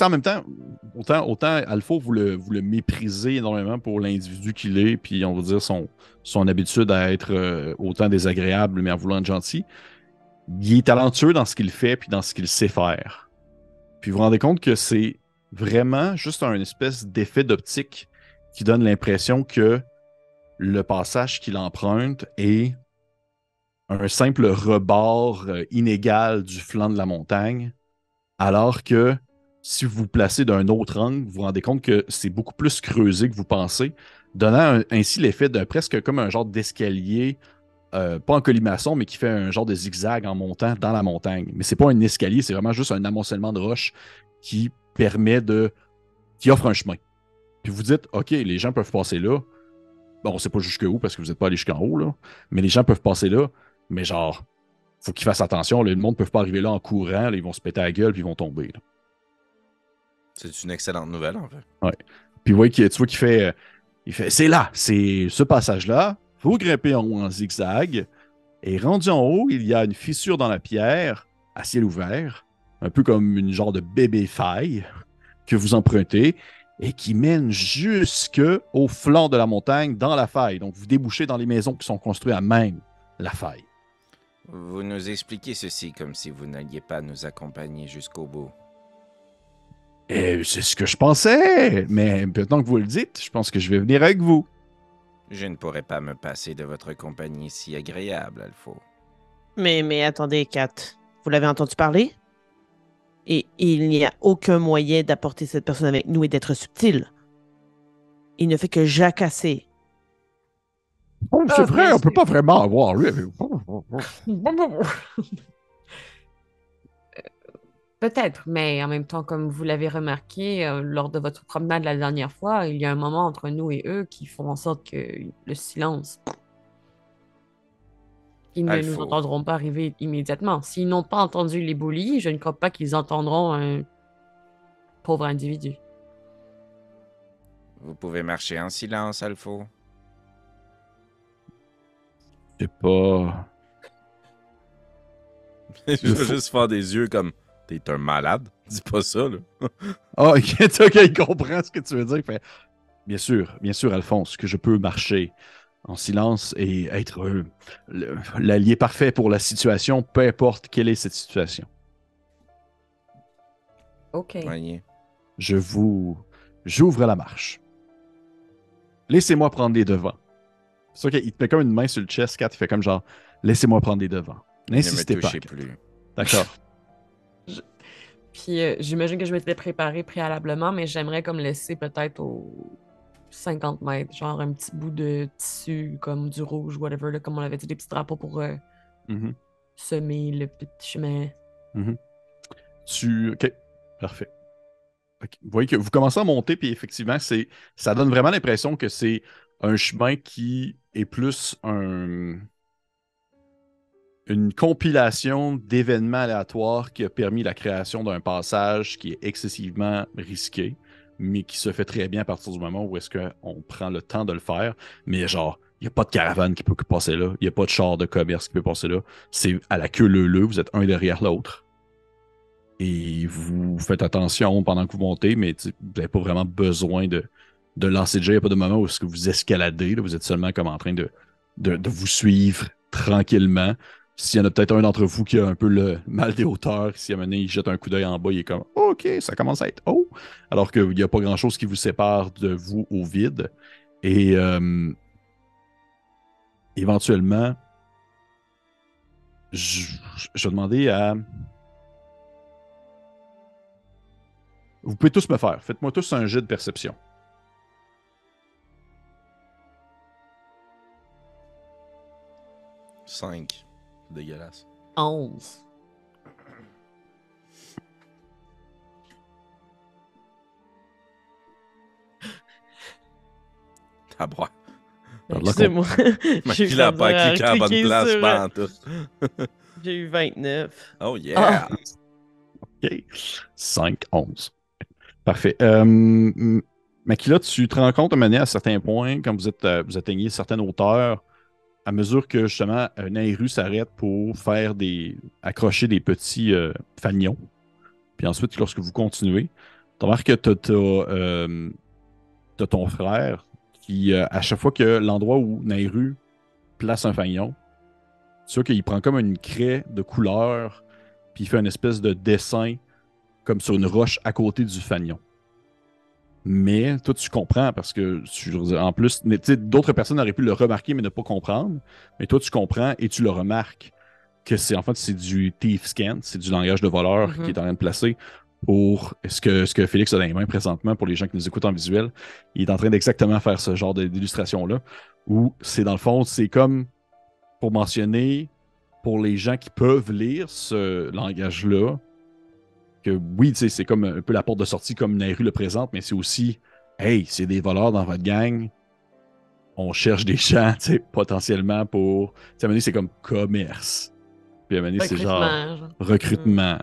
En même temps, autant Alpha, vous le méprisez énormément pour l'individu qu'il est, puis on va dire son habitude à être autant désagréable, mais en voulant être gentil. Il est talentueux dans ce qu'il fait, puis dans ce qu'il sait faire. Puis vous vous rendez compte que c'est vraiment juste un espèce d'effet d'optique qui donne l'impression que le passage qu'il emprunte est un simple rebord inégal du flanc de la montagne, alors que si vous vous placez d'un autre angle, vous vous rendez compte que c'est beaucoup plus creusé que vous pensez, donnant ainsi l'effet de presque comme un genre d'escalier, pas en colimaçon, mais qui fait un genre de zigzag en montant dans la montagne. Mais c'est pas un escalier, c'est vraiment juste un amoncellement de roches qui offre un chemin. Puis vous dites, OK, les gens peuvent passer là. Bon, on sait pas jusqu'où parce que vous n'êtes pas allé jusqu'en haut, là. Mais les gens peuvent passer là, mais genre, faut qu'ils fassent attention. Là, le monde ne peut pas arriver là en courant. Là, ils vont se péter la gueule puis ils vont tomber. Là. C'est une excellente nouvelle, en fait. Ouais. Puis tu vois qu'il fait, c'est là, c'est ce passage-là. Vous grimpez en haut en zigzag. Et rendu en haut, il y a une fissure dans la pierre, à ciel ouvert, un peu comme une genre de bébé faille que vous empruntez et qui mène jusqu'au flanc de la montagne dans la faille. Donc, vous débouchez dans les maisons qui sont construites à même la faille. Vous nous expliquez ceci comme si vous n'alliez pas nous accompagner jusqu'au bout. C'est ce que je pensais, mais maintenant que vous le dites, je pense que je vais venir avec vous. Je ne pourrais pas me passer de votre compagnie si agréable, Alpha. Mais attendez, Kat, vous l'avez entendu parler? Et il n'y a aucun moyen d'apporter cette personne avec nous et d'être subtil. Il ne fait que jacasser. Oh, c'est vrai, on peut pas vraiment avoir lui avec vous. Peut-être, mais en même temps, comme vous l'avez remarqué, lors de votre promenade la dernière fois, il y a un moment entre nous et eux qui font en sorte que le silence, ils ne nous Alpha. entendront pas arriver immédiatement. S'ils n'ont pas entendu les bullies, je ne crois pas qu'ils entendront un pauvre individu. Vous pouvez marcher en silence, Alpha. Je sais pas. Je veux juste faire des yeux comme t'es un malade. Dis pas ça, là. Ah, ok, ok, il comprend ce que tu veux dire. Fait, bien sûr, Alphonse, que je peux marcher en silence et être l'allié parfait pour la situation, peu importe quelle est cette situation. OK. Voyez. J'ouvre la marche. Laissez-moi prendre les devants. C'est sûr qu'il te met comme une main sur le chest, Kat, il fait comme genre, laissez-moi prendre les devants. N'insistez Ne me pas. touchez plus. D'accord. Puis j'imagine que je m'étais préparée préalablement, mais j'aimerais comme laisser peut-être aux 50 mètres, genre un petit bout de tissu, comme du rouge, whatever, là, comme on avait dit, des petits drapeaux pour Mhm. semer le petit chemin. Mhm. Ok, parfait. Ok. Vous voyez que vous commencez à monter, puis effectivement, ça donne vraiment l'impression que c'est un chemin qui est plus une compilation d'événements aléatoires qui a permis la création d'un passage qui est excessivement risqué, mais qui se fait très bien à partir du moment où est-ce qu'on prend le temps de le faire. Mais genre, il n'y a pas de caravane qui peut passer là, il n'y a pas de char de commerce qui peut passer là. C'est à la queue leu-leu, vous êtes un derrière l'autre. Et vous faites attention pendant que vous montez, mais vous n'avez pas vraiment besoin de lancer de jet. Il n'y a pas de moment où est-ce que vous escaladez. Là, vous êtes seulement comme en train de vous suivre tranquillement. S'il y en a peut-être un d'entre vous qui a un peu le mal des hauteurs, si à un moment donné, il jette un coup d'œil en bas, il est comme « OK, ça commence à être haut », alors qu'il n'y a pas grand-chose qui vous sépare de vous au vide. Et éventuellement, je vais demander à... Vous pouvez tous me faire. Faites-moi tous un jet de perception. « 5. C'est dégueulasse. 11. Tabouin. Excusez-moi. Il a pas cliqué à la bonne place, pas en tout. J'ai eu 29. Oh yeah! OK. 5, 11. Parfait. Makila, tu te rends compte de manière à certains points, quand vous atteignez certaines hauteurs, à mesure que justement Nairu s'arrête pour accrocher des petits fanions. Puis ensuite, lorsque vous continuez, tu remarques que t'as ton frère qui, à chaque fois que l'endroit où Nairu place un fanion, c'est sûr qu'il prend comme une craie de couleur, puis il fait une espèce de dessin comme sur une roche à côté du fanion. Mais toi, tu comprends parce que, en plus, d'autres personnes auraient pu le remarquer mais ne pas comprendre. Mais toi, tu comprends et tu le remarques que c'est du thief scan, c'est du langage de voleur qui est en train de placer pour ce que Félix a dans les mains présentement pour les gens qui nous écoutent en visuel. Il est en train d'exactement faire ce genre d'illustration-là où c'est dans le fond, c'est comme pour mentionner pour les gens qui peuvent lire ce langage-là que oui, c'est comme un peu la porte de sortie comme Nairu le présente, mais c'est aussi, hey, c'est des voleurs dans votre gang. On cherche des gens, potentiellement pour. À un moment donné, c'est comme commerce. Puis à un moment donné, c'est genre recrutement.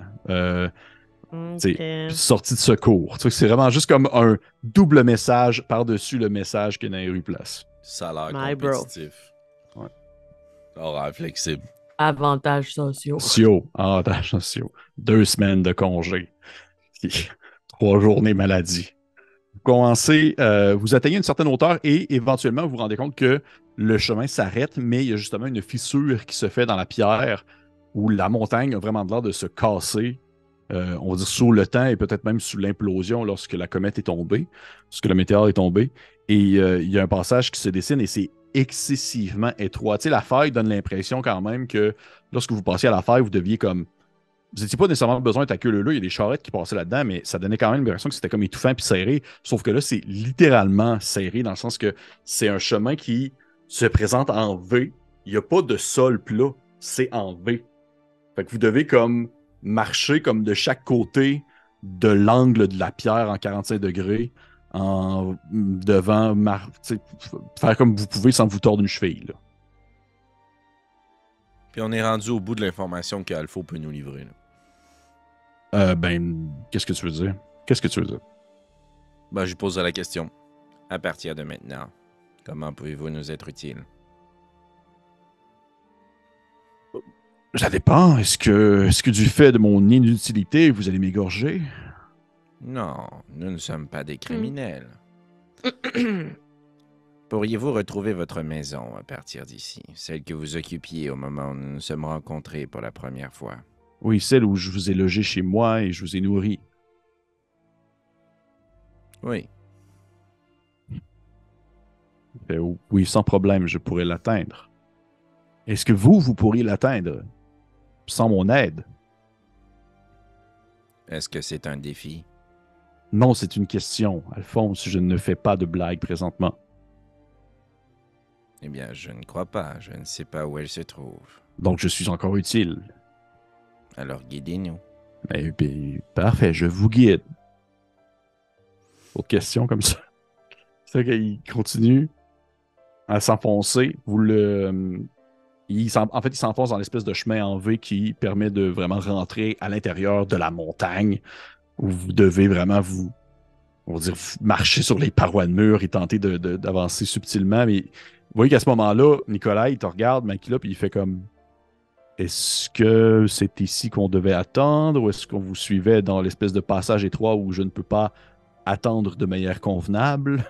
Sortie de secours. C'est vraiment juste comme un double message par-dessus le message que Nairu place. Ça a l'air compétitif. Ouais. Horaire flexible. Avantages sociaux. Avantages sociaux. 2 semaines de congé. 3 journées maladie. Vous commencez, vous atteignez une certaine hauteur et éventuellement, vous vous rendez compte que le chemin s'arrête, mais il y a justement une fissure qui se fait dans la pierre où la montagne a vraiment l'air de se casser. On va dire sous le temps et peut-être même sous l'implosion lorsque la comète est tombée, lorsque le météore est tombé. Et il y a un passage qui se dessine et c'est excessivement étroit. Tu sais, la faille donne l'impression quand même que lorsque vous passiez à la faille, vous deviez comme... Vous n'étiez pas nécessairement besoin de ta queue leu-leu, il y a des charrettes qui passaient là-dedans, mais ça donnait quand même l'impression que c'était comme étouffant puis serré. Sauf que là, c'est littéralement serré dans le sens que c'est un chemin qui se présente en V. Il n'y a pas de sol plat, c'est en V. Fait que vous devez comme marcher comme de chaque côté de l'angle de la pierre en 45 degrés en devant faire comme vous pouvez sans vous tordre une cheville. Là. Puis on est rendu au bout de l'information qu'Alpha peut nous livrer. Qu'est-ce que tu veux dire? Qu'est-ce que tu veux dire? Ben, je pose la question. À partir de maintenant, comment pouvez-vous nous être utiles? Ça dépend. Est-ce que du fait de mon inutilité, vous allez m'égorger? Non, nous ne sommes pas des criminels. Pourriez-vous retrouver votre maison à partir d'ici, celle que vous occupiez au moment où nous nous sommes rencontrés pour la première fois? Oui, celle où je vous ai logé chez moi et je vous ai nourri. Oui. Oui, sans problème, je pourrais l'atteindre. Est-ce que vous pourriez l'atteindre sans mon aide? Est-ce que c'est un défi? Non, c'est une question. Alphonse, je ne fais pas de blagues présentement. Eh bien, je ne crois pas. Je ne sais pas où elle se trouve. Donc, je suis encore utile. Alors, guidez-nous. Parfait, je vous guide. Autre question comme ça. C'est qu'il continue à s'enfoncer. Il s'enfonce dans l'espèce de chemin en V qui permet de vraiment rentrer à l'intérieur de la montagne où vous devez vraiment marcher sur les parois de mur et tenter d'avancer subtilement. Mais vous voyez qu'à ce moment-là, Nicolas, il te regarde, Makila, puis il fait comme... Est-ce que c'est ici qu'on devait attendre ou est-ce qu'on vous suivait dans l'espèce de passage étroit où je ne peux pas attendre de manière convenable?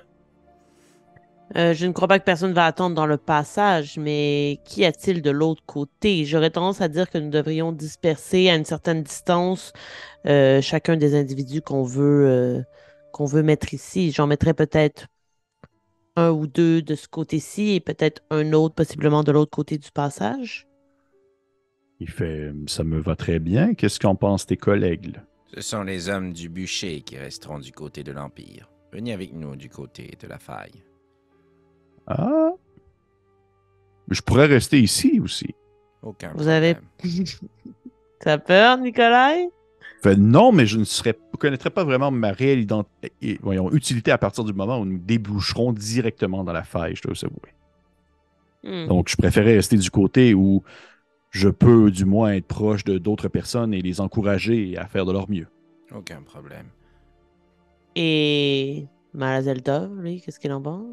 Je ne crois pas que personne va attendre dans le passage, mais qu'y a-t-il de l'autre côté? J'aurais tendance à dire que nous devrions disperser à une certaine distance chacun des individus qu'on veut mettre ici. J'en mettrais peut-être un ou deux de ce côté-ci et peut-être un autre possiblement de l'autre côté du passage. Il fait « Ça me va très bien. Qu'est-ce qu'en pensent tes collègues? » Ce sont les hommes du bûcher qui resteront du côté de l'Empire. Venez avec nous du côté de la faille. Ah! Je pourrais rester ici aussi. Aucun Vous problème. avez... T'as peur, Nicolas? Fait, non, mais je ne connaîtrais pas vraiment ma réelle utilité à partir du moment où nous déboucherons directement dans la faille, je dois vous avouer. Donc, je préférais rester du côté où je peux du moins être proche de d'autres personnes et les encourager à faire de leur mieux. Aucun problème. Et Malazelda, lui, qu'est-ce qu'il en pense?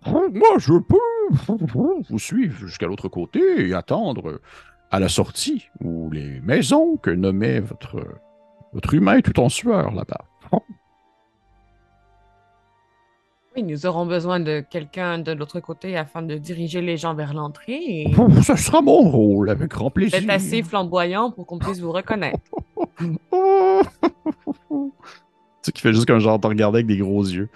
Moi, je peux vous suivre jusqu'à l'autre côté et attendre à la sortie ou les maisons que nommait votre humain tout en sueur là-bas. Oui, nous aurons besoin de quelqu'un de l'autre côté afin de diriger les gens vers l'entrée. Et... Ce sera mon rôle, avec grand plaisir. Vous êtes assez flamboyant pour qu'on puisse vous reconnaître. Tu sais, qui fait juste qu'un genre te regarder avec des gros yeux.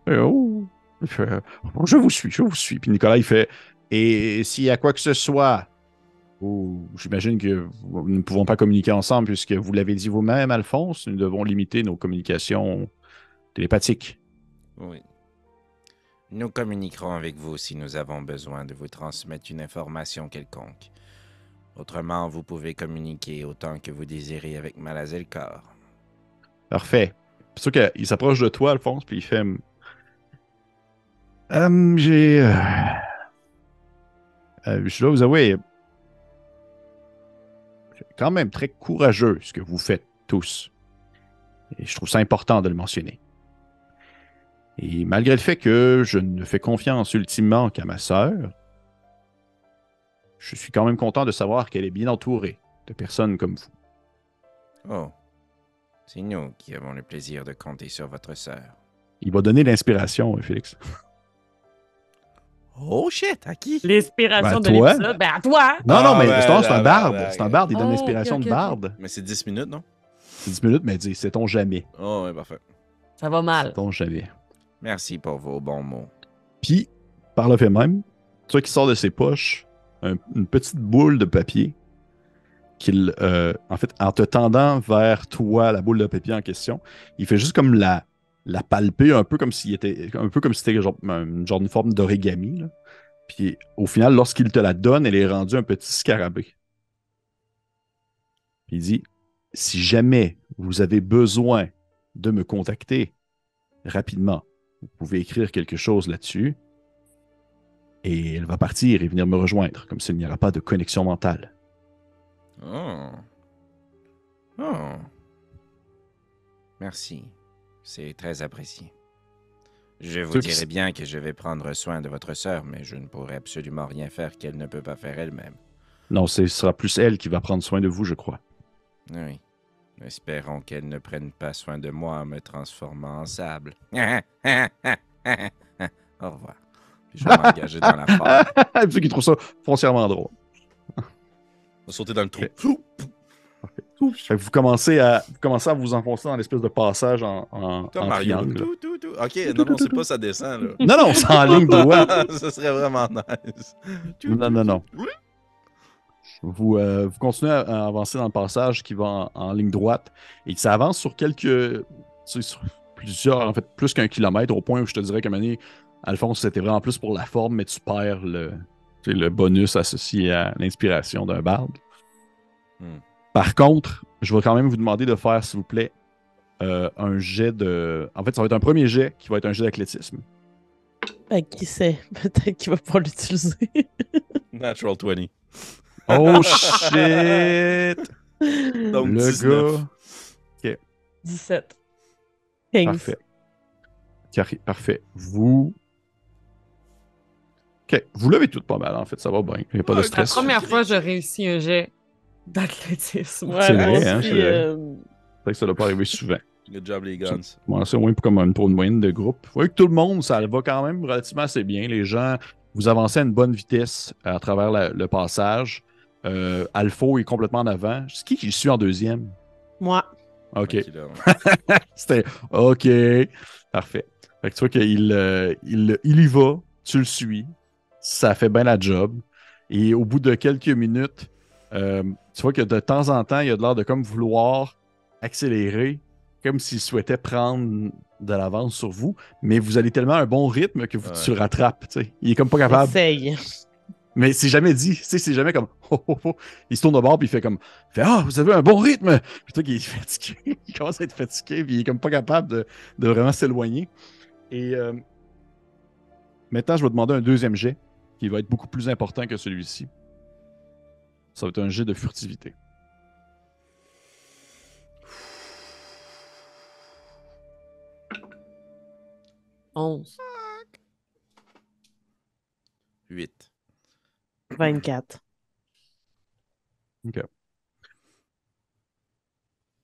Il fait, je vous suis. Puis Nicolas, il fait, et s'il y a quoi que ce soit, j'imagine que nous ne pouvons pas communiquer ensemble puisque vous l'avez dit vous-même, Alphonse, nous devons limiter nos communications télépathiques. Oui. Nous communiquerons avec vous si nous avons besoin de vous transmettre une information quelconque. Autrement, vous pouvez communiquer autant que vous désirez avec Malazelkar. Parfait. C'est sûr qu'il s'approche de toi, Alphonse, puis il fait... je dois vous avouer, c'est quand même très courageux ce que vous faites tous. Et je trouve ça important de le mentionner. Et malgré le fait que je ne fais confiance ultimement qu'à ma sœur, je suis quand même content de savoir qu'elle est bien entourée de personnes comme vous. Oh, c'est nous qui avons le plaisir de compter sur votre sœur. Il va donner l'inspiration, Félix. Oh shit, à qui? L'inspiration de toi. l'épisode, ben à toi! Non, mais ben, c'est un barde. C'est un barde, il donne Oh, l'inspiration ok, de barde. Mais c'est 10 minutes, non? C'est 10 minutes, mais dis, sait-on jamais. Oh, ouais, parfait. Ça va mal. Sait-on jamais. Merci pour vos bons mots. Puis, par le fait même, tu vois qu'il sort de ses poches une petite boule de papier qu'il, en fait, en te tendant vers toi, la boule de papier en question, il fait juste comme la palper, un peu comme si c'était genre, une forme d'origami. Là. Puis, au final, lorsqu'il te la donne, elle est rendue un petit scarabée. Il dit, si jamais vous avez besoin de me contacter rapidement, vous pouvez écrire quelque chose là-dessus et elle va partir et venir me rejoindre, comme s'il n'y aura pas de connexion mentale. Oh. Oh. Merci. C'est très apprécié. Je vous dirai bien que je vais prendre soin de votre sœur, mais je ne pourrai absolument rien faire qu'elle ne peut pas faire elle-même. Non, ce sera plus elle qui va prendre soin de vous, je crois. Oui. Espérons qu'elle ne prenne pas soin de moi en me transformant en sable. Au revoir. Puis je vais m'engager dans la forêt. Pour ceux qui trouvent ça foncièrement drôle. On va sauter dans le trou. Fait que vous commencez à vous enfoncer dans l'espèce de passage en triangle. Ok, non, c'est pas ça descend, là. Non, c'est en ligne droite. Ça serait vraiment nice. Non. Vous continuez à avancer dans le passage qui va en ligne droite et ça avance sur sur plusieurs, en fait, plus qu'un kilomètre, au point où je te dirais qu'à un moment donné, Alphonse, c'était vraiment plus pour la forme, mais tu perds le bonus associé à l'inspiration d'un barde. Par contre, je vais quand même vous demander de faire, s'il vous plaît, un jet de... En fait, ça va être un premier jet qui va être un jet d'athlétisme. Qui sait? Peut-être qu'il va pas l'utiliser. Natural 20. Oh shit! Donc, le 19. gars... OK. 17. 15. Parfait. Parfait. OK. Vous l'avez tout pas mal, en fait. Ça va bien. Il n'y a pas de stress. La première fois, j'ai réussi un jet d'athlétisme. Ouais, c'est vrai, hein? aussi, C'est vrai que ça ne doit pas arriver souvent. Good job, les guns. Bon, c'est au moins pour une moyenne de groupe. Vous voyez que tout le monde, ça va quand même relativement assez bien. Les gens, vous avancez à une bonne vitesse à travers le passage. Alpha est complètement en avant. C'est qui suit en deuxième? Moi. OK. C'était OK. Parfait. Fait que tu vois qu'il y va, tu le suis. Ça fait bien la job. Et au bout de quelques minutes, tu vois que de temps en temps, il a de l'air de comme vouloir accélérer, comme s'il souhaitait prendre de l'avance sur vous, mais vous allez tellement à un bon rythme que tu le rattrapes. T'sais. Il est comme pas capable. Essaye. Mais c'est jamais dit. C'est jamais comme Il se tourne au bord puis il fait comme vous avez un bon rythme. Puis toi qui est fatigué, il commence à être fatigué puis il est comme pas capable de vraiment s'éloigner. Et maintenant, je vais demander un deuxième jet qui va être beaucoup plus important que celui-ci. Ça va être un jet de furtivité. 11. 8. 24. OK.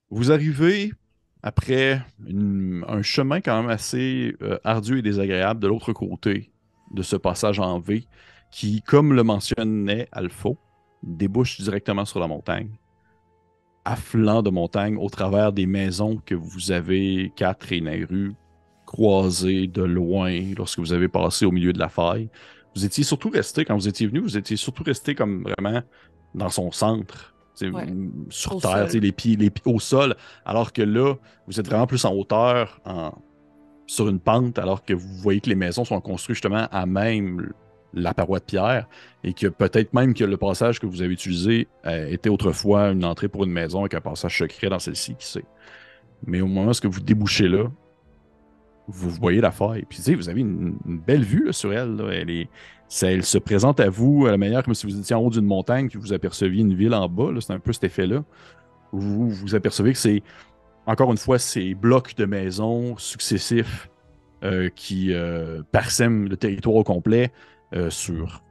Vous arrivez après un chemin quand même assez ardu et désagréable de l'autre côté de ce passage en V qui, comme le mentionnait Alpha, débouche directement sur la montagne. À flanc de montagne, au travers des maisons que vous avez, Kat et Nairu, croisées de loin lorsque vous avez passé au milieu de la faille. Vous étiez surtout resté, quand vous étiez venu, vous étiez surtout resté comme vraiment dans son centre, sur terre, les pieds au sol, alors que là, vous êtes vraiment plus en hauteur, sur une pente, alors que vous voyez que les maisons sont construites justement à même la paroi de pierre, et que peut-être même que le passage que vous avez utilisé était autrefois une entrée pour une maison avec un passage secret dans celle-ci, qui sait. Mais au moment où vous débouchez là, vous voyez la faille. Puis vous avez une belle vue là, sur elle. Là. Elle se présente à vous à la manière comme si vous étiez en haut d'une montagne et que vous aperceviez une ville en bas. C'est un peu cet effet-là. Vous apercevez que c'est, encore une fois, ces blocs de maisons successifs qui parsèment le territoire au complet sur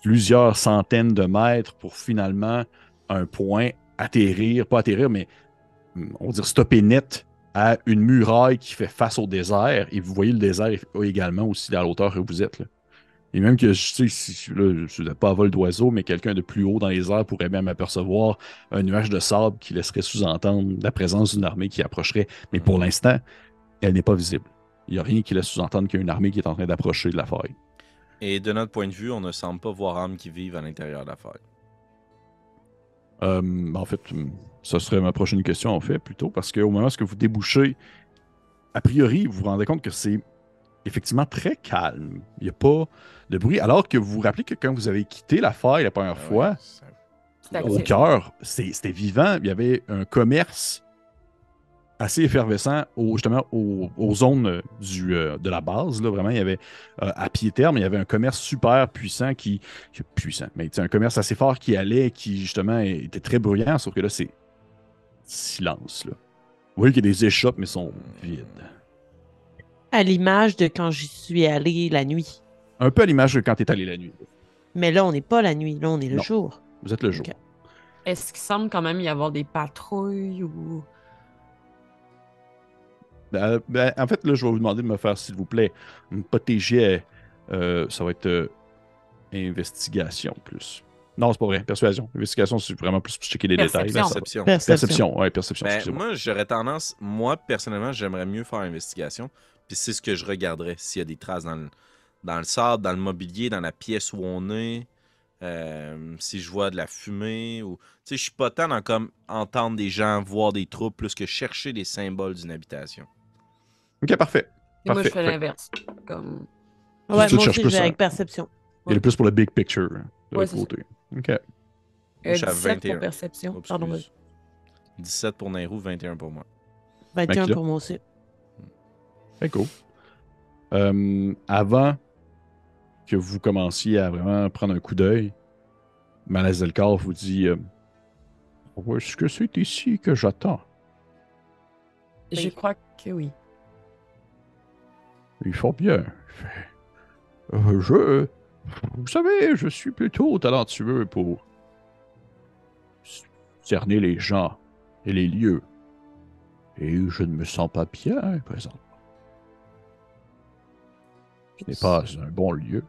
plusieurs centaines de mètres pour finalement un point pas atterrir, mais on va dire stopper net à une muraille qui fait face au désert, et vous voyez le désert également aussi à la hauteur où vous êtes. Là. Et même que, si là, je n'ai pas à vol d'oiseau, mais quelqu'un de plus haut dans les airs pourrait même apercevoir un nuage de sable qui laisserait sous-entendre la présence d'une armée qui approcherait. Mais pour l'instant, elle n'est pas visible. Il n'y a rien qui laisse sous-entendre qu'il y a une armée qui est en train d'approcher de la faille. Et de notre point de vue, on ne semble pas voir âmes qui vivent à l'intérieur de la faille. En fait, ça serait ma prochaine question, en fait, plutôt, parce qu'au moment où vous débouchez, a priori, vous vous rendez compte que c'est effectivement très calme. Il n'y a pas de bruit. Alors que vous vous rappelez que quand vous avez quitté la faille la première fois, au cœur, c'était vivant. Il y avait un commerce assez effervescent justement aux zones de la base. Là, vraiment, il y avait à pied terme, il y avait un commerce super puissant mais un commerce assez fort qui allait, qui justement était très bruyant, sauf que là, c'est silence. Là. Vous voyez qu'il y a des échoppes, mais sont vides. À l'image de quand j'y suis allé la nuit. Un peu à l'image de quand tu es allé la nuit. Mais là, on n'est pas la nuit, là, on est le jour. Vous êtes le jour. Okay. Est-ce qu'il semble quand même y avoir des patrouilles ou... en fait, là, je vais vous demander de me faire, s'il vous plaît, un petit jet. Ça va être investigation plus. Non, c'est pas vrai. Persuasion. Investigation, c'est vraiment plus pour checker les détails. Perception. Perception, ouais, perception. Moi, j'aurais tendance, personnellement, j'aimerais mieux faire investigation. Puis c'est ce que je regarderais. S'il y a des traces dans le sable, dans le mobilier, dans la pièce où on est. Si je vois de la fumée ou... Tu sais, je suis pas tant dans comme entendre des gens, voir des troupes, plus que chercher des symboles d'une habitation. Ok, parfait. Et moi, je fais l'inverse. Comme... Ouais, moi aussi, je vais avec perception. Il est plus pour le big picture. De ouais, l'autre côté. Ok. Moi, je suis à 21. Pour perception. Oups, pardon. 17 pour Nairou, 21 pour moi. 21 pour moi aussi. Très cool. Avant que vous commenciez à vraiment prendre un coup d'œil, Malazelkar vous dit est-ce que c'est ici que j'attends? Je crois que oui. Il faut bien. Vous savez, je suis plutôt talentueux pour cerner les gens et les lieux. Et je ne me sens pas bien présentement. Ce n'est pas un bon lieu.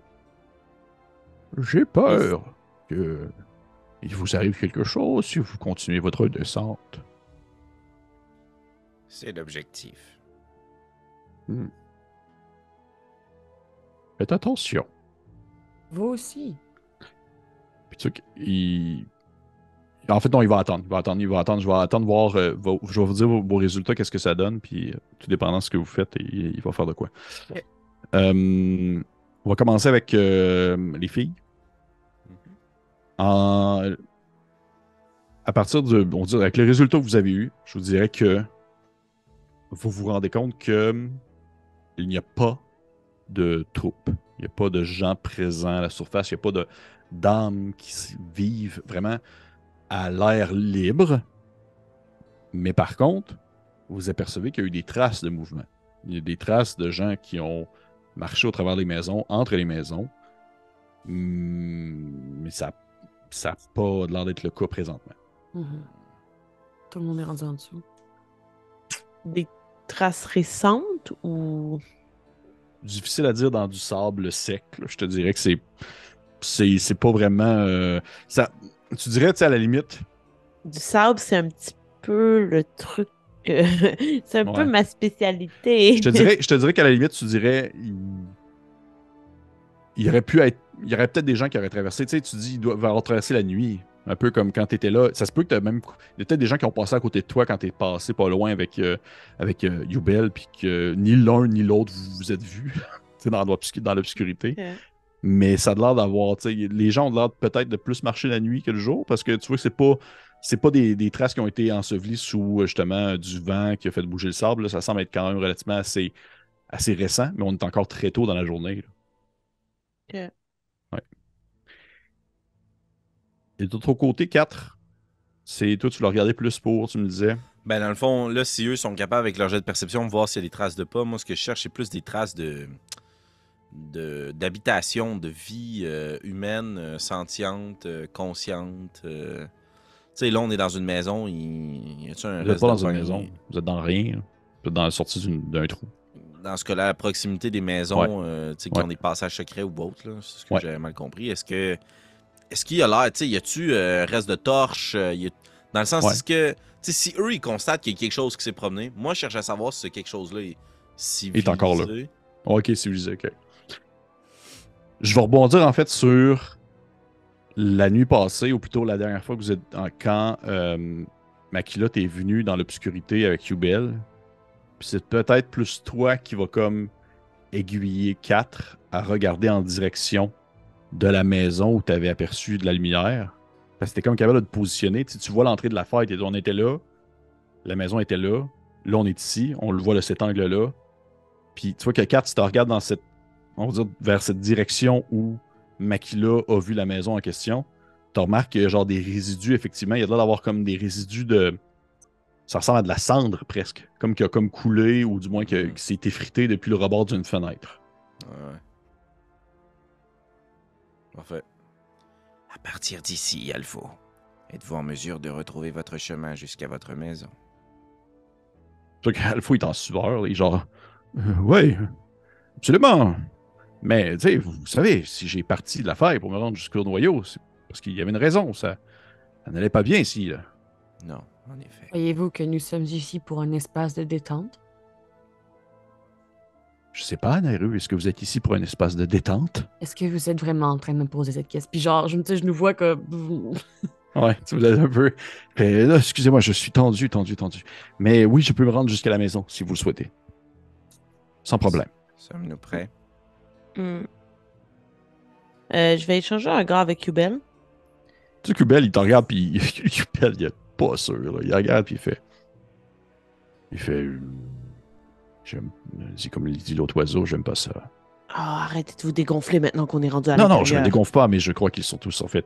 J'ai peur qu'il vous arrive quelque chose si vous continuez votre descente. C'est l'objectif. Faites attention. Vous aussi. Puis tu sais, en fait, non, il va attendre. Je vais attendre voir. Je vais vous dire vos résultats, qu'est-ce que ça donne. Puis tout dépendant de ce que vous faites, il va faire de quoi. Okay. On va commencer avec les filles. À partir on dirait, avec les résultats que vous avez eus, je vous dirais que vous vous rendez compte que il n'y a pas de troupes. Il n'y a pas de gens présents à la surface. Il n'y a pas d'âmes qui vivent vraiment à l'air libre. Mais par contre, vous apercevez qu'il y a eu des traces de mouvement. Il y a des traces de gens qui ont marché au travers des maisons, entre les maisons. Mais ça n'a pas l'air d'être le cas présentement. Tout le monde est rendu en dessous. Des traces récentes ou... Difficile à dire dans du sable sec. Là. Je te dirais que c'est pas vraiment... tu dirais, tu sais, à la limite... Du sable, c'est un petit peu le truc... c'est un peu ma spécialité. Je te dirais qu'à la limite, tu dirais... Il aurait pu être... Il y aurait peut-être des gens qui auraient traversé. Tu sais, tu dis, ils doivent avoir traversé la nuit. Un peu comme quand tu étais là. Ça se peut que tu as même... Il y a peut-être des gens qui ont passé à côté de toi quand tu es passé pas loin avec Yubel, puis que ni l'un ni l'autre vous êtes vus dans l'obscurité. Yeah. Mais ça a l'air d'avoir... Les gens ont l'air peut-être de plus marcher la nuit que le jour, parce que tu vois que c'est pas des traces qui ont été ensevelies sous justement du vent qui a fait bouger le sable. Là. Ça semble être quand même relativement assez récent, mais on est encore très tôt dans la journée. Là. Yeah. Ouais. Et d'autre côté, 4, c'est toi, tu l'as regardé plus pour, tu me disais. Ben, dans le fond, là, si eux sont capables avec leur jet de perception de voir s'il y a des traces de pas, moi, ce que je cherche, c'est plus des traces d'habitation, de vie humaine, sentiente, consciente. Tu sais, là, on est dans une maison. Y a-tu un Vous n'êtes pas dans une maison. Vous êtes dans rien. Vous êtes dans la sortie d'un trou. Dans ce cas-là, à proximité des maisons qui ont des passages secrets ou autres, c'est ce que j'avais mal compris. Est-ce qu'il y a l'air, y a-tu reste de torches? Dans le sens, est-ce que si eux, ils constatent qu'il y a quelque chose qui s'est promené, moi, je cherche à savoir si quelque chose-là est civilisé. Il est encore là. Ok, civilisé, ok. Je vais rebondir en fait sur la nuit passée, ou plutôt la dernière fois que vous êtes quand Maquila est venu dans l'obscurité avec Yubel. Puis c'est peut-être plus toi qui va comme aiguiller 4 à regarder en direction de la maison où tu avais aperçu de la lumière. Parce que t'es comme capable de te positionner. Tu vois l'entrée de la fête, on était là, la maison était là, là on est ici, on le voit de cet angle-là. Puis tu vois que Kat, tu te regardes dans cette, on va dire, vers cette direction où Makila a vu la maison en question. Tu remarques qu'il y a genre des résidus, effectivement. Il y a l'air d'avoir comme des résidus de. Ça ressemble à de la cendre presque. Comme qui a comme coulé ou du moins qui s'est effrité depuis le rebord d'une fenêtre. Ouais. Parfait. À partir d'ici, Alpho, êtes-vous en mesure de retrouver votre chemin jusqu'à votre maison? Tu vois qu'Alpha est en sueur, et genre. Ouais, absolument. Mais, tu sais, vous savez, si j'ai parti de l'affaire pour me rendre jusqu'au noyau, c'est parce qu'il y avait une raison. Ça n'allait pas bien ici, là. Non, en effet. Croyez-vous que nous sommes ici pour un espace de détente? Je sais pas, Nairu, est-ce que vous êtes ici pour un espace de détente? Est-ce que vous êtes vraiment en train de me poser cette question? Puis genre, je nous vois comme... Ouais, tu vous êtes un peu. Là, excusez-moi, je suis tendu. Mais oui, je peux me rendre jusqu'à la maison, si vous le souhaitez. Sans problème. Sommes-nous prêts? Je vais échanger un gars avec Yubel. Tu sais, Kubel, il te regarde, puis Kubel, il est pas sûr. Là. Il regarde, puis il fait. C'est comme il dit l'autre oiseau, j'aime pas ça. Ah, arrêtez de vous dégonfler maintenant qu'on est rendu à Non, l'intérieur. non, je me dégonfle pas, mais je crois qu'ils sont tous, en fait,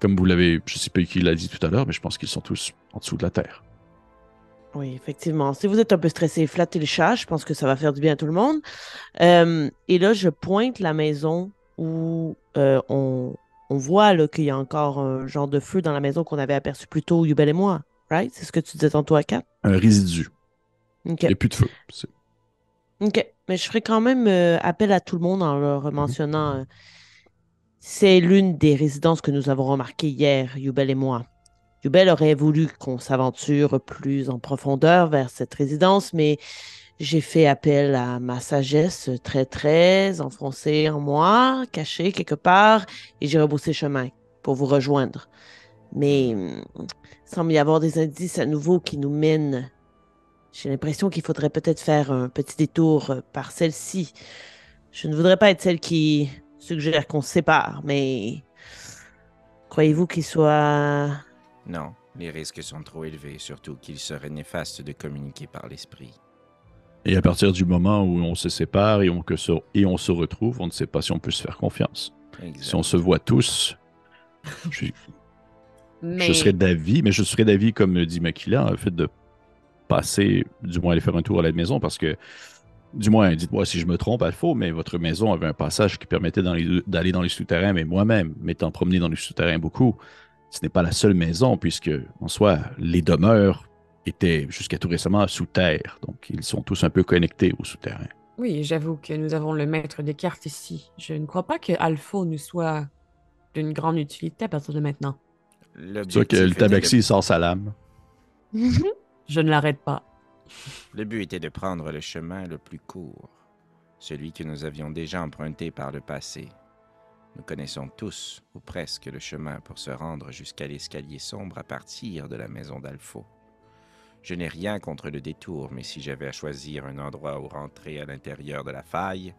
comme vous l'avez, je sais pas qui l'a dit tout à l'heure, mais je pense qu'ils sont tous en dessous de la terre. Oui, effectivement. Si vous êtes un peu stressé, flattez le chat. Je pense que ça va faire du bien à tout le monde. Et là, je pointe la maison où on voit là, qu'il y a encore un genre de feu dans la maison qu'on avait aperçu plus tôt, Yubel et moi. Right? C'est ce que tu disais tantôt à Kat? Un résidu. OK. Il n'y a plus de feu. OK. Mais je ferai quand même appel à tout le monde en leur mentionnant. C'est l'une des résidences que nous avons remarquées hier, Yubel et moi. Yubel aurait voulu qu'on s'aventure plus en profondeur vers cette résidence, mais j'ai fait appel à ma sagesse très enfoncée en moi, cachée quelque part, et j'ai rebroussé chemin pour vous rejoindre. Mais il semble y avoir des indices à nouveau qui nous mènent. J'ai l'impression qu'il faudrait peut-être faire un petit détour par celle-ci. Je ne voudrais pas être celle qui suggère qu'on se sépare, mais croyez-vous qu'il soit... Non, les risques sont trop élevés, surtout qu'il serait néfaste de communiquer par l'esprit. Et à partir du moment où on se sépare et on se retrouve, on ne sait pas si on peut se faire confiance. Exact. Si on se voit tous, je serais d'avis, comme dit Makila, en fait, de passer, du moins aller faire un tour à la maison, parce que, du moins, dites-moi si je me trompe, Alpha, mais votre maison avait un passage qui permettait d'aller dans les souterrains, mais moi-même, m'étant promené dans les souterrains beaucoup, ce n'est pas la seule maison, puisque, en soi, les demeures étaient jusqu'à tout récemment sous terre. Donc, ils sont tous un peu connectés aux souterrains. Oui, j'avoue que nous avons le maître des cartes ici. Je ne crois pas que Alpha nous soit d'une grande utilité à partir de maintenant. C'est sûr que le tabaxi sort sa lame. Je ne l'arrête pas. Le but était de prendre le chemin le plus court, celui que nous avions déjà emprunté par le passé. Nous connaissons tous, ou presque, le chemin pour se rendre jusqu'à l'escalier sombre à partir de la maison d'Alpha. Je n'ai rien contre le détour, mais si j'avais à choisir un endroit où rentrer à l'intérieur de la faille,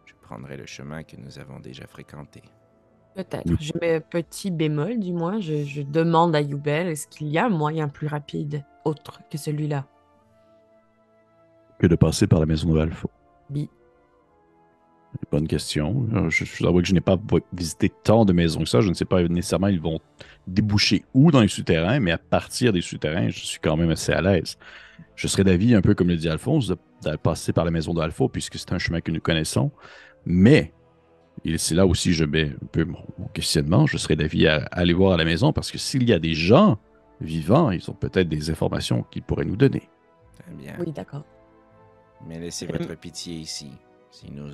je prendrais le chemin que nous avons déjà fréquenté. Peut-être. Je mets un petit bémol, du moins. Je demande à Yubel, est-ce qu'il y a un moyen plus rapide, autre que celui-là? Que de passer par la maison de Alpha. Bi. Bonne question. Je avoue que je n'ai pas visité tant de maisons que ça. Je ne sais pas nécessairement ils vont déboucher où dans les souterrains, mais à partir des souterrains, je suis quand même assez à l'aise. Je serais d'avis, un peu comme le dit Alphonse, de passer par la maison d'Alpha, puisque c'est un chemin que nous connaissons. Mais, et c'est là aussi je mets un peu mon questionnement, je serais d'avis à aller voir à la maison, parce que s'il y a des gens vivants, ils ont peut-être des informations qu'ils pourraient nous donner. Très bien. Oui, d'accord. Mais laissez votre pitié ici, si nous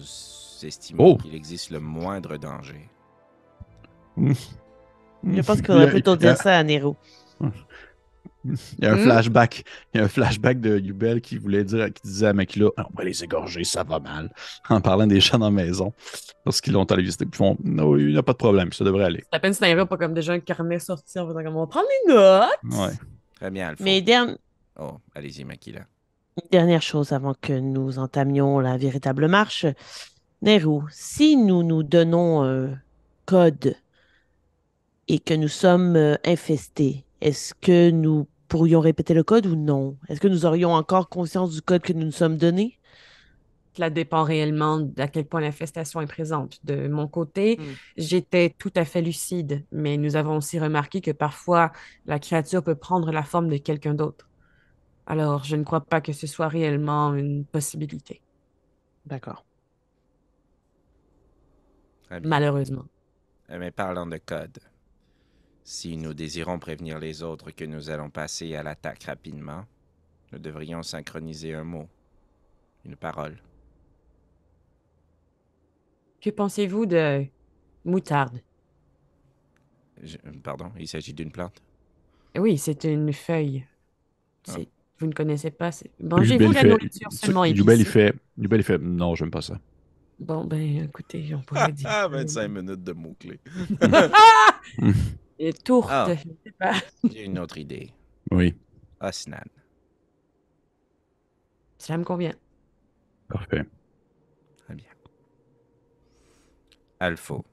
estimons qu'il existe le moindre danger. Je pense qu'il faudrait plutôt dire ça à Nero. Il y a un flashback. Il y a un flashback de Yubel qui disait à Makila, on va les égorger, ça va mal. En parlant des gens dans la maison. Lorsqu'ils l'ont allé visiter. Puis ils font, non, il n'y a pas de problème, ça devrait aller. C'est à peine si pas comme déjà un carnet sorti en faisant comme on va prendre les notes. Ouais. Très bien, Alpha. Mais Oh, allez-y, Makila. dernière chose avant que nous entamions la véritable marche. Nero, si nous nous donnons un code et que nous sommes infestés, est-ce que nous pourrions répéter le code ou non? Est-ce que nous aurions encore conscience du code que nous nous sommes donné? Cela dépend réellement d'à quel point l'infestation est présente. De mon côté, j'étais tout à fait lucide, mais nous avons aussi remarqué que parfois, la créature peut prendre la forme de quelqu'un d'autre. Alors, je ne crois pas que ce soit réellement une possibilité. D'accord. Malheureusement. Mais parlant de code, si nous désirons prévenir les autres que nous allons passer à l'attaque rapidement, nous devrions synchroniser un mot, une parole. Que pensez-vous de moutarde? Pardon, il s'agit d'une plante? Oui, c'est une feuille. Ah. Vous ne connaissez pas? Mangez-vous la nourriture seulement épicée? Yubel, il fait non, j'aime pas ça. Bon, ben, écoutez, on pourrait dire. 25 minutes de mots-clés. Et tourte, Ah. je ne sais pas. J'ai une autre idée. Oui, Osnan. Cela me convient. parfait. Très bien. Alpho.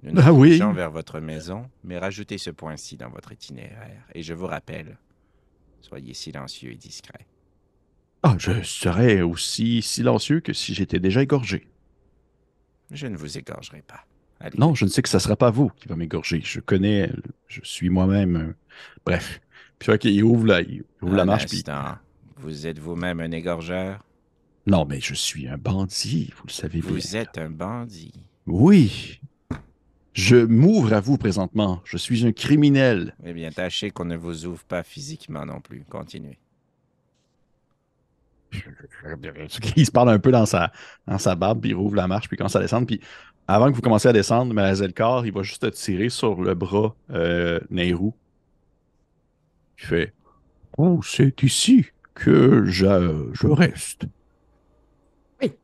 Nous Ah nous oui. dirigeons vers votre maison, mais rajoutez ce point-ci dans votre itinéraire. Et je vous rappelle, soyez silencieux et discret. Ah, je serais aussi silencieux que si j'étais déjà égorgé. Je ne vous égorgerai pas. Allez. Non, je ne sais que ce ne sera pas vous qui va m'égorger. Je connais, je suis moi-même. Bref. Puis fait qu'il ouvre la marche. Puis... Vous êtes vous-même un égorgeur? Non, mais je suis un bandit, vous le savez bien. Vous êtes un bandit. Oui. Je m'ouvre à vous présentement. Je suis un criminel. Eh bien, tâchez qu'on ne vous ouvre pas physiquement non plus. Continuez. Il se parle un peu dans sa barbe, puis il rouvre la marche, puis il commence à descendre. Puis avant que vous commenciez à descendre, Malazelkar, il va juste te tirer sur le bras Nehru. Il fait « Oh, c'est ici que je reste. Oui.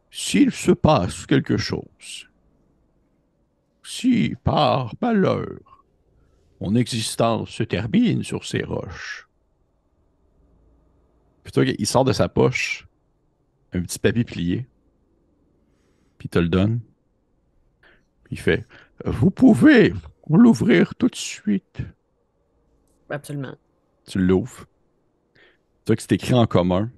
S'il se passe quelque chose, si par malheur mon existence se termine sur ces roches, plutôt qu'il sort de sa poche un petit papier plié, puis il te le donne. Puis il fait « Vous pouvez l'ouvrir tout de suite. » Absolument. Tu l'ouvres. Tu vois que c'est écrit en commun.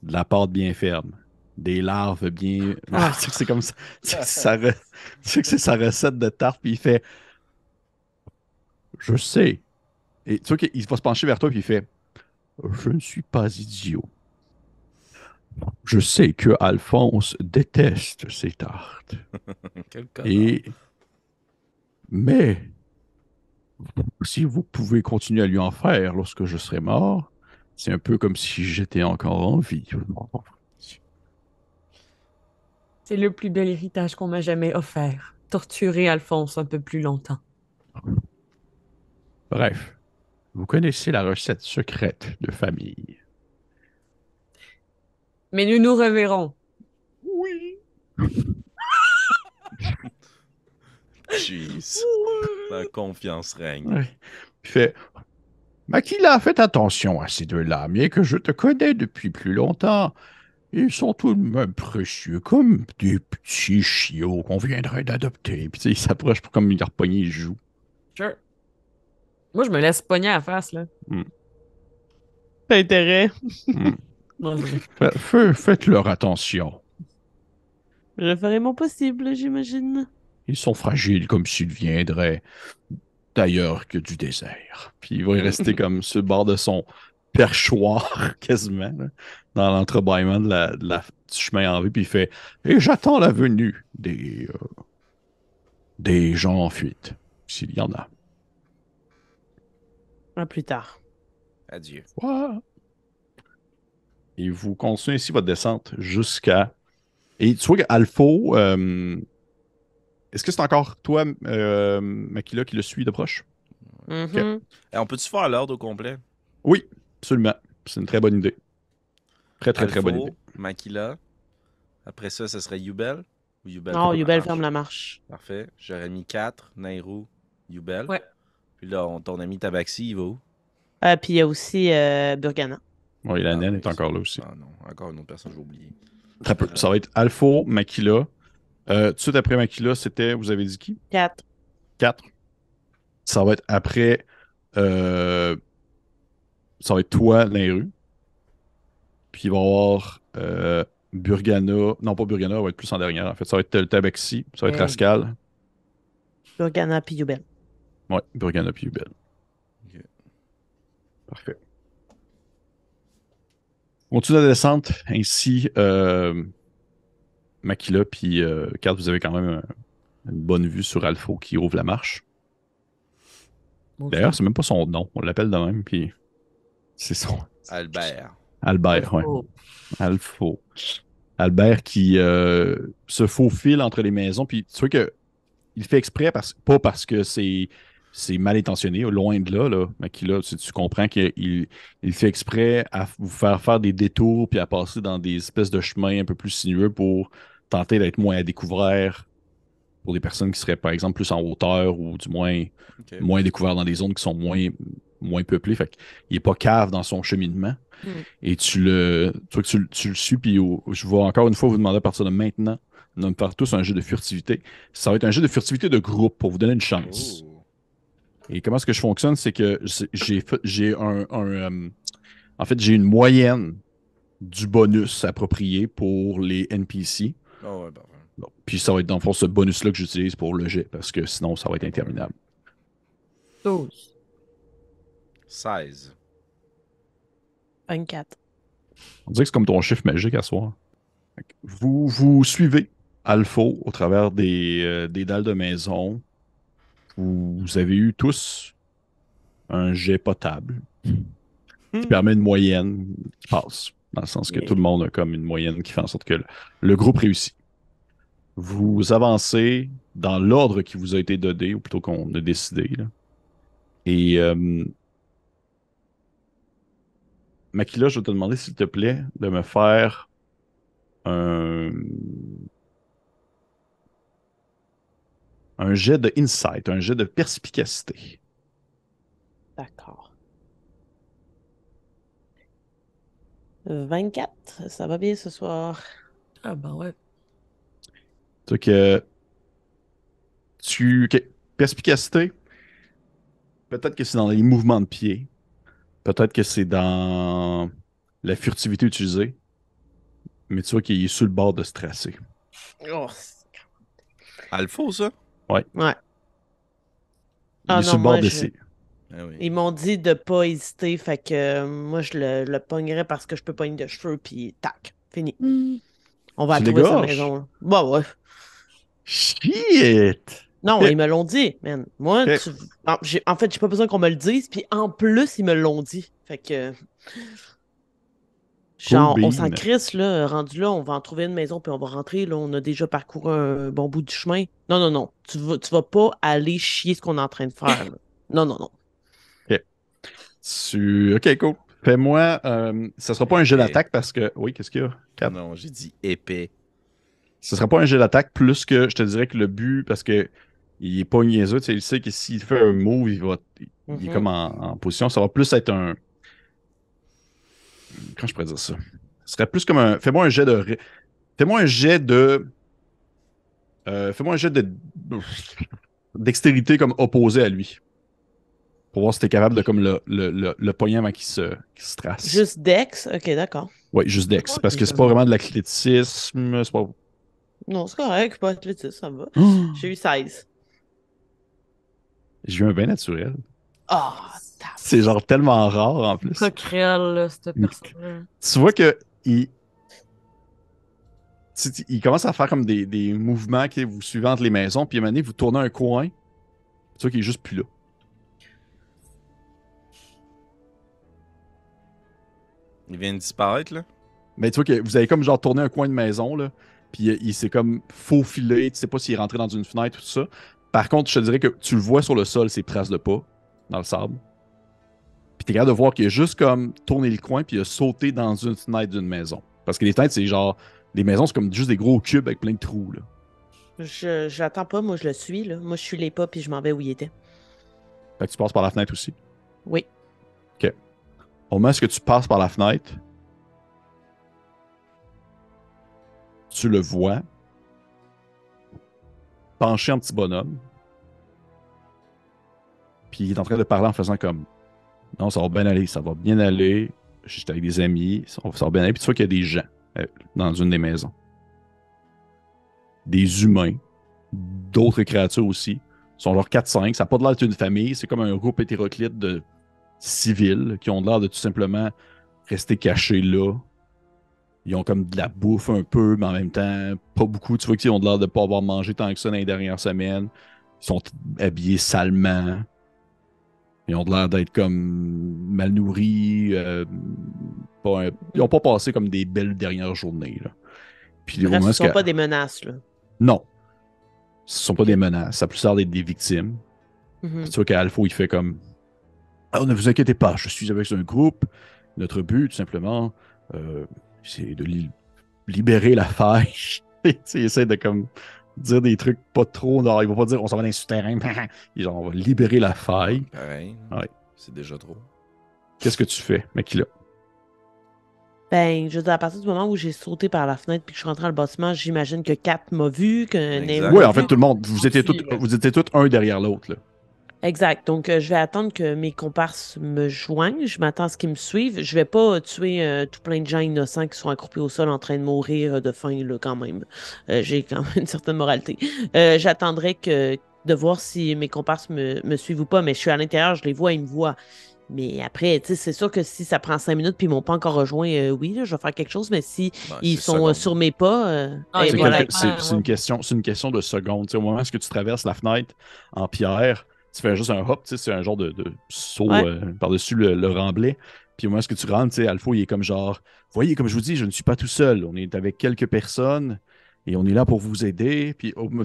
De la pâte bien ferme. Des larves bien... Ah. Tu sais que c'est comme ça. Tu sais que c'est sa recette de tarte. Puis il fait « Je sais. » Et tu vois qu'il va se pencher vers toi puis il fait « Je ne suis pas idiot. Je sais que Alphonse déteste ces tartes. Quel connard. Mais si vous pouvez continuer à lui en faire lorsque je serai mort, c'est un peu comme si j'étais encore en vie. » C'est le plus bel héritage qu'on m'a jamais offert. Torturer Alphonse un peu plus longtemps. Bref, vous connaissez la recette secrète de famille. Mais nous nous reverrons. Oui. Jeez. La confiance règne. Ouais. Il fait Makila, faites attention à ces deux-là, bien que je te connais depuis plus longtemps. Ils sont tout de même précieux, comme des petits chiots qu'on viendrait d'adopter. Puis tu sais, il s'approche pour comme il repogner, il joue. Sure. Moi, je me laisse pogner à la face, là. T'as intérêt. Non, je... Faites-leur attention. Je ferai mon possible, j'imagine. Ils sont fragiles comme s'ils viendraient d'ailleurs que du désert. Puis il va rester comme sur le bord de son perchoir, quasiment, là, dans l'entrebâillement du chemin en vue. Puis il fait « Et j'attends la venue des gens en fuite, s'il y en a. » À plus tard. Adieu. Ouais. Et vous continuez ici votre descente jusqu'à... Et tu vois qu'Alpho, est-ce que c'est encore toi, Makila, qui le suit de proche? Mm-hmm. Et on peut-tu faire l'ordre au complet? Oui, absolument. C'est une très bonne idée. Très bonne idée. Makila. Après ça, ce serait Yubel? Ou Yubel Non, Yubel marche? ferme la marche. Parfait. J'aurais mis 4, Nairou, Yubel. Ouais. Puis là, ton ami Tabaxi, il va où? Puis il y a aussi Burgana. Oui, la naine est oui, encore là aussi. Ah non, encore une autre personne, j'ai oublié. Très peu. Ça va être Alpho, Makila, Tout de suite après Makila, c'était, vous avez dit qui? 4. 4. Ça va être après, ça va être toi, Linru. Puis il va y avoir Burgana. Non, pas Burgana, elle va être plus en dernière. En fait, ça va être le Tabaxi, ça va être Hey. Rascal. Burgana puis Yubel. Ouais, Burgana puis Ubel. Ok. Parfait. On continue la descente. Ainsi, Makila puis Kat, vous avez quand même une bonne vue sur Alpha qui ouvre la marche. Bon D'ailleurs, sang. c'est même pas son nom. On l'appelle de même, puis c'est son Albert. Albert, ouais. Oh. Alpha. Albert qui se faufile entre les maisons, puis tu vois que il fait exprès, pas parce que c'est mal intentionné, loin de là, mais tu comprends qu'il fait exprès à vous faire des détours puis à passer dans des espèces de chemins un peu plus sinueux pour tenter d'être moins à découvert pour des personnes qui seraient, par exemple, plus en hauteur ou du moins Ok. moins découvertes dans des zones qui sont moins peuplées. Fait qu'il n'est pas cave dans son cheminement. Et tu le suis, puis je vais encore une fois vous demander à partir de maintenant de me faire tous un jeu de furtivité. Ça va être un jeu de furtivité de groupe pour vous donner une chance. Oh. Et comment est-ce que je fonctionne, c'est que en fait, j'ai une moyenne du bonus approprié pour les NPC. Oh, ouais, parfait. Bon, puis ça va être dans le fond ce bonus-là que j'utilise pour le jet, parce que sinon, ça va être interminable. 12. 16. 24. On dirait que c'est comme ton chiffre magique à soir. Vous suivez Alpha au travers des dalles de maison. Vous avez eu tous un jet potable qui permet une moyenne qui passe. Dans le sens que tout le monde a comme une moyenne qui fait en sorte que le groupe réussit. Vous avancez dans l'ordre qui vous a été donné, ou plutôt qu'on a décidé. Là. Et Makila, je vais te demander, s'il te plaît, de me faire un jet de insight, un jet de perspicacité. D'accord. 24, ça va bien ce soir. Ah, ben ouais. Donc, que OK. Perspicacité, peut-être que c'est dans les mouvements de pied. Peut-être que c'est dans la furtivité utilisée. Mais tu vois qu'il est sur le bord de se tracer. Oh. Alpha, ça? Ouais. Ouais. Il est sur le bord d'essayer. Ah oui. Ils m'ont dit de pas hésiter, fait que moi je le pognerais parce que je peux pogner de cheveux, puis tac, fini. On va Tu trouver sa l'égorges? maison. Bah ouais. Shit! Non, Ok. ils me l'ont dit, man. Moi, Ok. en fait, j'ai pas besoin qu'on me le dise, puis en plus, ils me l'ont dit. Fait que. Cool Genre, on s'en bean. crisse, là, rendu là, on va en trouver une maison, puis on va rentrer, là, on a déjà parcouru un bon bout du chemin. Non, non, non, tu vas pas aller chier ce qu'on est en train de faire, là. Non, non, non. Ok. Ok, cool. Fais-moi. Ça sera pas un jet Épais. d'attaque parce que. Oui, qu'est-ce qu'il y a? Cap? Non, j'ai dit épais. Ce sera pas un jet d'attaque plus que je te dirais que le but, parce que il est pas niaiseux, tu sais, il sait que s'il fait un move, il est comme en position. Ça va plus être un. Comment je pourrais dire ça? Ce serait plus comme un. Fais-moi un jet de. Fais-moi un jet de. Fais-moi un jet de. Dextérité comme opposé à lui. Pour voir si t'es capable de comme le pogner avant qu'il se trace. Juste Dex? Ok, d'accord. Oui, juste Dex. Parce que c'est pas vraiment de l'athlétisme. C'est pas. Non, c'est correct, pas athlétisme, ça va. J'ai eu 16. J'ai eu un bien naturel. Ah, C'est genre tellement rare en plus. Pas créole, là, cette personne-là. Tu vois que il commence à faire comme des mouvements que vous suivez entre les maisons, puis à un moment donné, vous tournez un coin, tu vois qu'il est juste plus là. Il vient de disparaître, là? Mais tu vois que vous avez comme genre tourné un coin de maison, là, puis il s'est comme faufilé, tu sais pas s'il est rentré dans une fenêtre ou tout ça. Par contre, je te dirais que tu le vois sur le sol, ses traces de pas, dans le sable. Puis t'es capable de voir qu'il a juste comme tourné le coin, puis il a sauté dans une fenêtre d'une maison. Parce que les fenêtres, c'est genre. Les maisons, c'est comme juste des gros cubes avec plein de trous, là. J'attends pas, moi je le suis, là. Moi je suis les pas, puis je m'en vais où il était. Fait que tu passes par la fenêtre aussi. Oui. OK. Au moment où tu passes par la fenêtre, tu le vois. penché en petit bonhomme. Puis il est en train de parler en faisant comme non, ça va bien aller, ça va bien aller. J'étais avec des amis, ça va bien aller. Puis tu vois qu'il y a des gens dans une des maisons. Des humains, d'autres créatures aussi. Ils sont genre 4-5. Ça n'a pas de l'air d'une famille. C'est comme un groupe hétéroclite de civils qui ont l'air de tout simplement rester cachés là. Ils ont comme de la bouffe un peu, mais en même temps, pas beaucoup. Tu vois qu'ils ont l'air de ne pas avoir mangé tant que ça dans les dernières semaines. Ils sont habillés salement. Ils ont l'air d'être comme mal nourris. Ils n'ont pas passé comme des belles dernières journées. Là. Puis, Bref, ce ne sont pas des menaces. Là. Non. Ce ne sont pas des menaces. Ça a plus l'air d'être des victimes. Tu vois qu'Alpha, il fait comme alors, ne vous inquiétez pas, je suis avec un groupe. Notre but, tout simplement, c'est de libérer la faille. Il essaie de comme dire des trucs pas trop. Non, il va pas dire on s'en va dans les souterrains. Genre, on va libérer la faille. Pareil. Ouais. C'est déjà trop. Qu'est-ce que tu fais, Makila? Ben, je veux dire, à partir du moment où j'ai sauté par la fenêtre puis que je suis rentré dans le bâtiment, j'imagine que Kat m'a vu, que Nemo. Oui, en fait, tout le monde. Vous étiez tous un derrière l'autre. Là. Exact. Donc, je vais attendre que mes comparses me joignent. Je m'attends à ce qu'ils me suivent. Je vais pas tuer tout plein de gens innocents qui sont accroupis au sol en train de mourir de faim, là, quand même. J'ai quand même une certaine moralité. J'attendrai de voir si mes comparses me suivent ou pas, mais je suis à l'intérieur, je les vois, ils me voient. Mais après, tu sais, c'est sûr que si ça prend 5 minutes puis ils m'ont pas encore rejoint, oui, là, je vais faire quelque chose, mais si ils sont sur mes pas, c'est une question de secondes. T'sais, au moment où tu traverses la fenêtre en pierre, tu fais juste un hop, c'est un genre de saut par-dessus le remblai. Puis au moment où tu rentres, Alpha, il est comme genre, voyez, comme je vous dis, je ne suis pas tout seul. On est avec quelques personnes et on est là pour vous aider. Puis vous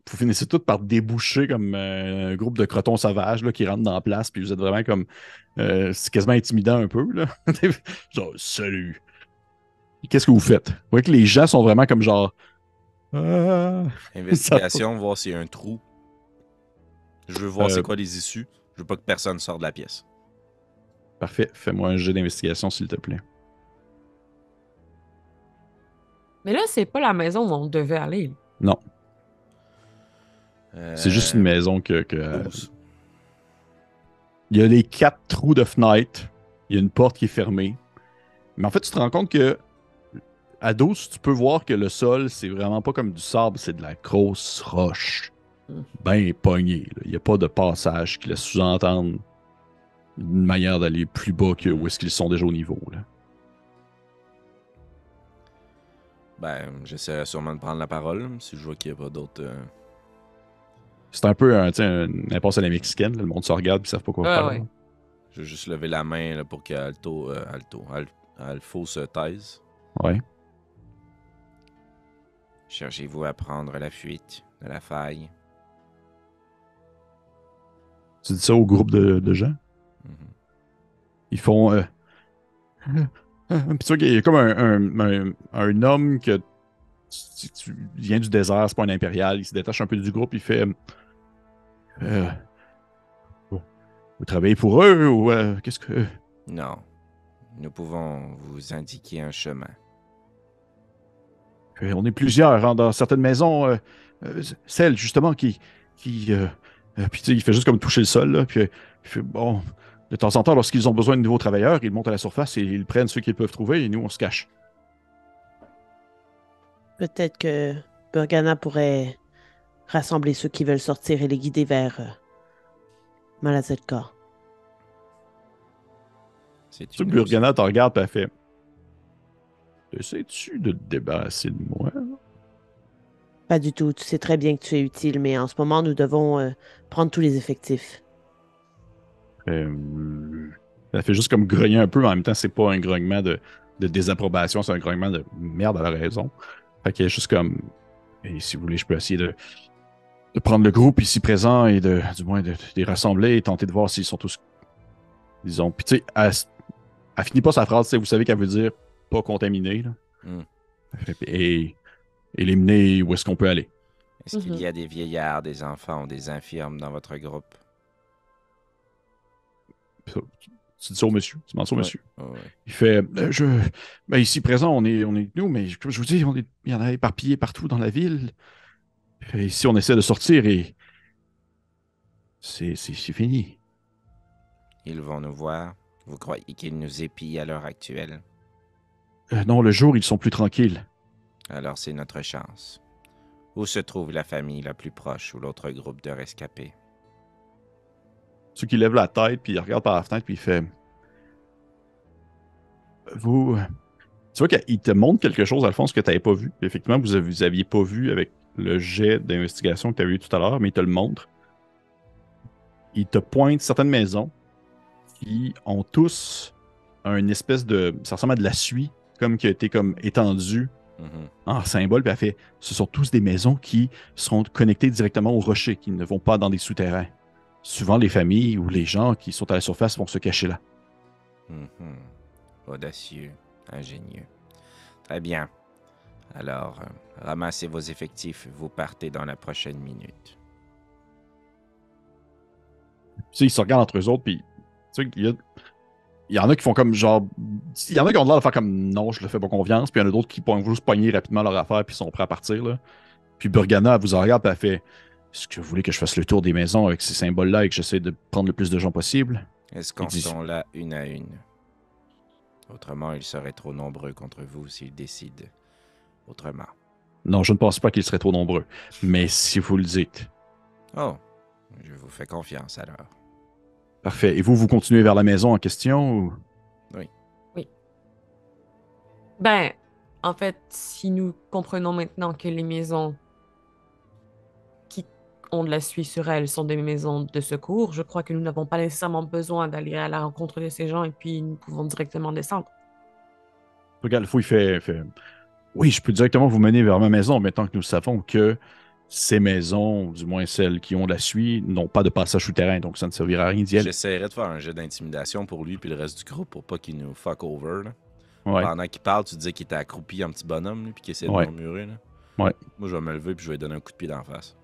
finissez tous par déboucher comme un groupe de crotons sauvages là, qui rentrent dans la place. Puis vous êtes vraiment comme, c'est quasiment intimidant un peu. Là. Genre, salut. Qu'est-ce que vous faites? Vous voyez que les gens sont vraiment comme genre, investigation, voir s'il y a un trou. Je veux voir c'est quoi les issues. Je veux pas que personne sorte de la pièce. Parfait. Fais-moi un jeu d'investigation, s'il te plaît. Mais là, c'est pas la maison où on devait aller. Non. C'est juste une maison que il y a les 4 trous de fenêtre. Il y a une porte qui est fermée. Mais en fait, tu te rends compte que à 12, tu peux voir que le sol, c'est vraiment pas comme du sable, c'est de la grosse roche. Ben pognée. Il n'y a pas de passage qui laisse sous-entendre une manière d'aller plus bas que où est-ce qu'ils sont déjà au niveau. Là. Ben, j'essaierai sûrement de prendre la parole si je vois qu'il n'y a pas d'autres. C'est un peu une impasse à la mexicaine. Là, le monde se regarde et ils savent pas quoi faire. Ouais. Je vais juste lever la main là, pour que Alpha se taise. Ouais. Cherchez-vous à prendre la fuite de la faille? Tu dis ça au groupe de gens? Ils font. Puis tu vois qu'il y a comme un homme que tu viens du désert, c'est pas un impérial, il se détache un peu du groupe, il fait. Vous travaillez pour eux ou qu'est-ce que. Non. Nous pouvons vous indiquer un chemin. On est plusieurs hein, dans certaines maisons. Celle, justement, qui puis il fait juste comme toucher le sol. Là, puis il fait bon. De temps en temps, lorsqu'ils ont besoin de nouveaux travailleurs, ils montent à la surface et ils prennent ceux qu'ils peuvent trouver et nous, on se cache. Peut-être que Burgana pourrait rassembler ceux qui veulent sortir et les guider vers Malazelka. Tu sais, Burgana te regarde et elle fait essaies-tu de te débarrasser de moi? Pas du tout. Tu sais très bien que tu es utile, mais en ce moment, nous devons prendre tous les effectifs. Elle fait juste comme grogner un peu, mais en même temps, c'est pas un grognement de désapprobation, c'est un grognement de merde à la raison. Fait qu'elle est juste comme et si vous voulez, je peux essayer de prendre le groupe ici présent et du moins de les rassembler et tenter de voir s'ils sont tous. Disons. Puis tu sais, elle finit pas sa phrase, vous savez qu'elle veut dire pas contaminé. Là. Et éliminer où est-ce qu'on peut aller. Est-ce qu'il y a des vieillards, des enfants ou des infirmes dans votre groupe? Tu dis ça au monsieur. Tu demandes ça au monsieur. Ouais. Il fait ici présent, on est nous, mais comme je vous dis, il y en a éparpillés partout dans la ville. Et ici, on essaie de sortir et c'est fini. Ils vont nous voir. Vous croyez qu'ils nous épient à l'heure actuelle? Non, le jour, ils sont plus tranquilles. Alors c'est notre chance. Où se trouve la famille la plus proche ou l'autre groupe de rescapés? Ceux qui lèvent la tête, puis il regarde par la fenêtre, puis il fait... Vous... Tu vois qu'il te montre quelque chose, Alphonse, que tu n'avais pas vu. Puis effectivement, vous aviez pas vu avec le jet d'investigation que tu avais eu tout à l'heure, mais il te le montre. Il te pointe certaines maisons qui ont tous une espèce de... Ça ressemble à de la suie, comme qui a été comme étendue en symbole. Puis elle fait, ce sont tous des maisons qui sont connectées directement au rocher, qui ne vont pas dans des souterrains. Souvent, les familles ou les gens qui sont à la surface vont se cacher là. Audacieux, ingénieux. Très bien. Alors, ramassez vos effectifs, vous partez dans la prochaine minute. Tu sais, ils se regardent entre eux autres, puis tu sais, il y en a qui font comme genre. Il y en a qui ont l'air de faire comme non, je le fais pas confiance, puis il y en a d'autres qui vont juste pogner rapidement leur affaire, puis sont prêts à partir. Là. Puis Burgana, elle vous en regarde, puis elle fait est-ce que vous voulez que je fasse le tour des maisons avec ces symboles-là et que j'essaie de prendre le plus de gens possible? Est-ce qu'on sont là une à une? Autrement, ils seraient trop nombreux contre vous s'ils décident autrement. Non, je ne pense pas qu'ils seraient trop nombreux. Mais si vous le dites. Oh, je vous fais confiance alors. Parfait. Et vous continuez vers la maison en question ou... Oui. Oui. Ben, en fait, si nous comprenons maintenant que les maisons qui ont de la suie sur elles sont des maisons de secours, je crois que nous n'avons pas nécessairement besoin d'aller à la rencontre de ces gens et puis nous pouvons directement descendre. Regarde, le fou, il fait oui, je peux directement vous mener vers ma maison, maintenant que nous savons que ces maisons, du moins celles qui ont de la suie, n'ont pas de passage souterrain, donc ça ne servira à rien d'y aller. J'essaierai de faire un jeu d'intimidation pour lui puis le reste du groupe pour pas qu'il nous fuck over. Là. Ouais. Pendant qu'il parle, tu disais qu'il était accroupi un petit bonhomme puis qu'il essayait de murmurer. Là. Ouais. Moi, je vais me lever puis je vais lui donner un coup de pied d'en face.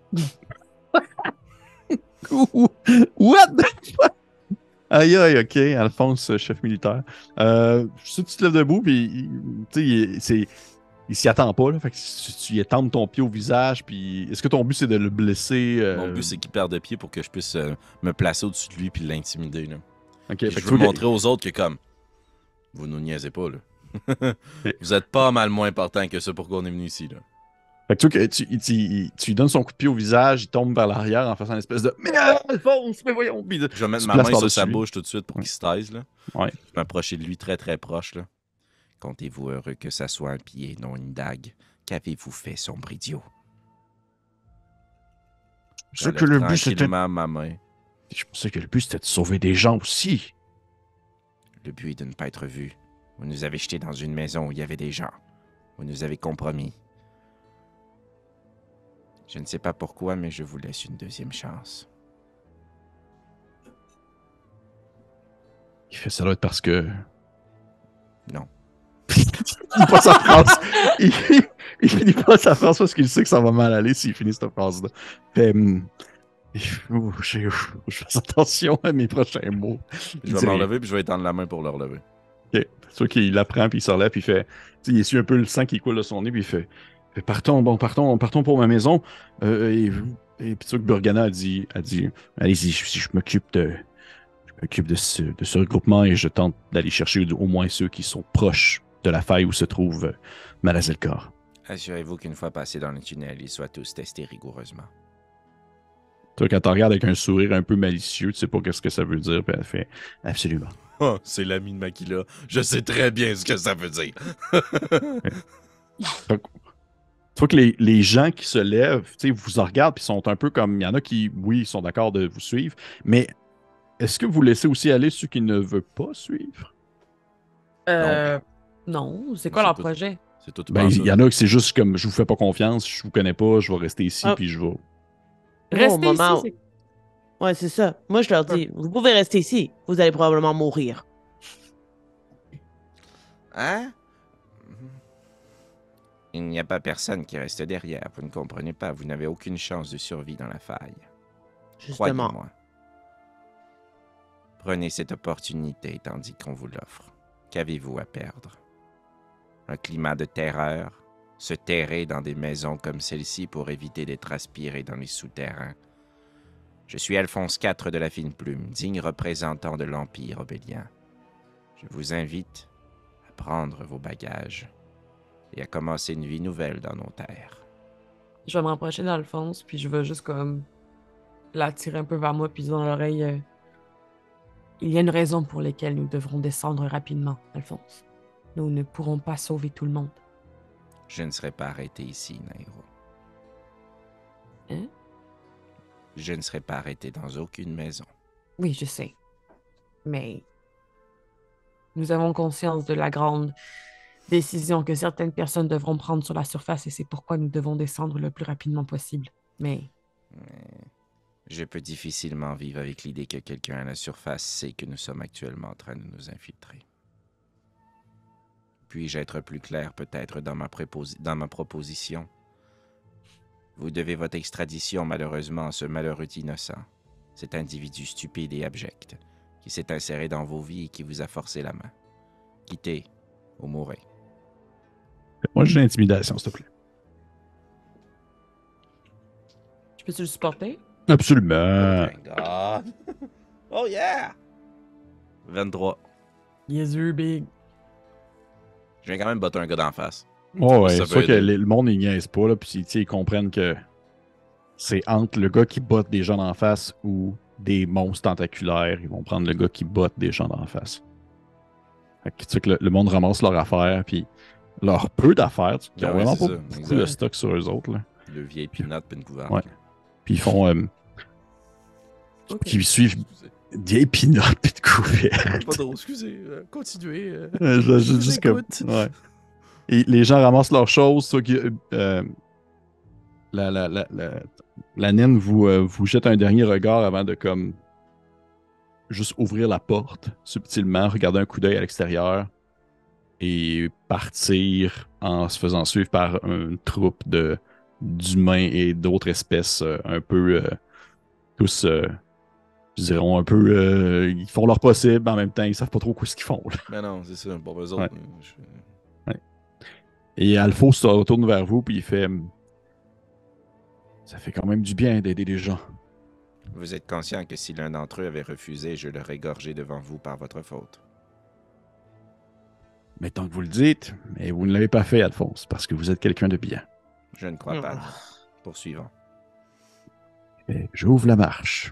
What the fuck? Aïe, aïe, ok, Alphonse, chef militaire. Tu te lèves debout, puis tu sais, il s'y attend pas, là. Fait que tu y étends ton pied au visage, puis est-ce que ton but c'est de le blesser? Mon but c'est qu'il perde pied pour que je puisse me placer au-dessus de lui puis l'intimider. Là. Ok, je veux montrer aux autres que comme vous nous niaisez pas là. Vous êtes pas mal moins important que ça pour qu'on est venu ici là. Fait que tu lui donnes son coup de pied au visage, il tombe vers l'arrière en faisant une espèce de mais Alphonse, mais voyons. Je vais mettre ma main sur sa bouche tout de suite pour qu'il se taise là. Ouais. Je vais m'approcher de lui très très proche là. Comptez-vous heureux que ça soit un pied, non une dague. Qu'avez-vous fait, sombre idiot? Je sais que le but c'était. Ma main. Je pensais que le but c'était de sauver des gens aussi. Le but est de ne pas être vu. Vous nous avez jetés dans une maison où il y avait des gens. Vous nous avez compromis. Je ne sais pas pourquoi, mais je vous laisse une deuxième chance. Il fait ça doit être parce que. Non. Il finit pas sa phrase. Il finit pas sa phrase parce qu'il sait que ça va mal aller s'il finit cette phrase-là. Fait, je fais attention à mes prochains mots. Je vais m'enlever puis je vais étendre la main pour le relever. Ok. C'est sûr qu'il la prend puis il se relève puis il fait. Il essuie un peu le sang qui coule de son nez puis il fait partons pour ma maison. Et puis tu vois que Burgana a dit allez-y, je m'occupe de ce regroupement et je tente d'aller chercher au moins ceux qui sont proches de la faille où se trouve Malazelkor. Assurez-vous qu'une fois passés dans le tunnel, ils soient tous testés rigoureusement. Toi, quand tu regardes avec un sourire un peu malicieux, tu sais pas ce que ça veut dire, puis elle fait absolument. Oh, c'est l'ami de Makila. Je sais très bien ce que ça veut dire. Tu vois que les gens qui se lèvent, tu sais, vous en regardent, puis sont un peu comme. Il y en a qui, oui, sont d'accord de vous suivre, mais est-ce que vous laissez aussi aller ceux qui ne veulent pas suivre? Non. C'est quoi leur projet? C'est tout. Il y en a qui c'est juste comme je vous fais pas confiance, je vous connais pas, je vais rester ici, puis je vais. Rester ici, ouais, c'est ça. Moi, je leur dis, vous pouvez rester ici, vous allez probablement mourir. Hein? Il n'y a pas personne qui reste derrière. Vous ne comprenez pas. Vous n'avez aucune chance de survie dans la faille. Justement. Croyez-moi. Prenez cette opportunité tandis qu'on vous l'offre. Qu'avez-vous à perdre? Un climat de terreur? se terrer dans des maisons comme celle-ci pour éviter d'être aspirés dans les souterrains. Je suis Alphonse IV de la Fine Plume, digne représentant de l'Empire obélien. Je vous invite à prendre vos bagages et à commencer une vie nouvelle dans nos terres. Je vais me rapprocher d'Alphonse, puis je vais juste comme l'attirer un peu vers moi, puis dans l'oreille, il y a une raison pour laquelle nous devrons descendre rapidement, Alphonse. Nous ne pourrons pas sauver tout le monde. Je ne serai pas arrêté ici, Nairo. Hein? Je ne serai pas arrêté dans aucune maison. Oui, je sais. Mais nous avons conscience de la grande décision que certaines personnes devront prendre sur la surface et c'est pourquoi nous devons descendre le plus rapidement possible. Mais je peux difficilement vivre avec l'idée que quelqu'un à la surface sait que nous sommes actuellement en train de nous infiltrer. Puis-je être plus clair peut-être dans ma proposition? Vous devez votre extradition malheureusement à ce malheureux innocent, cet individu stupide et abject, qui s'est inséré dans vos vies et qui vous a forcé la main. Quittez ou mourrez. Moi, j'ai l'intimidation, s'il te plaît. je peux-tu le supporter? Absolument. Oh my god. Oh yeah! 23. Yes, sir, big. Je viens quand même botter un gars d'en face. Oh, ouais, Ça c'est sûr peut que aider. le monde, il niaise pas, là, puis ils comprennent que c'est entre le gars qui botte des gens d'en face ou des monstres tentaculaires. Ils vont prendre le gars qui botte des gens d'en face. Fait que, tu sais que le monde ramasse leur affaire, puis leur peu d'affaires. Ils ont Ah ouais, vraiment c'est pas ça, beaucoup exact. de stock sur eux autres. Là. Le vieil peanut puis une couvercle. Ouais. Puis ils font. Ok. Qui suivent des pinottes puis de couverts. Pas trop, excusez. Continuez. Juste comme. Ouais. Et les gens ramassent leurs choses. Soit que, la naine vous jette un dernier regard avant de comme juste ouvrir la porte subtilement, regarder un coup d'œil à l'extérieur et partir en se faisant suivre par une troupe d'humains et d'autres espèces un peu tous diront un peu ils font leur possible, mais en même temps ils savent pas trop ce qu'ils font. Là. Mais non, c'est ça. Pour eux autres. Ouais. Et Alpha se retourne vers vous puis il fait ça fait quand même du bien d'aider les gens. Vous êtes conscient que si l'un d'entre eux avait refusé, je l'aurais égorgé devant vous par votre faute. Mais tant que vous le dites, mais vous ne l'avez pas fait, Alphonse, parce que vous êtes quelqu'un de bien. Je ne crois pas. Poursuivons. Et j'ouvre la marche.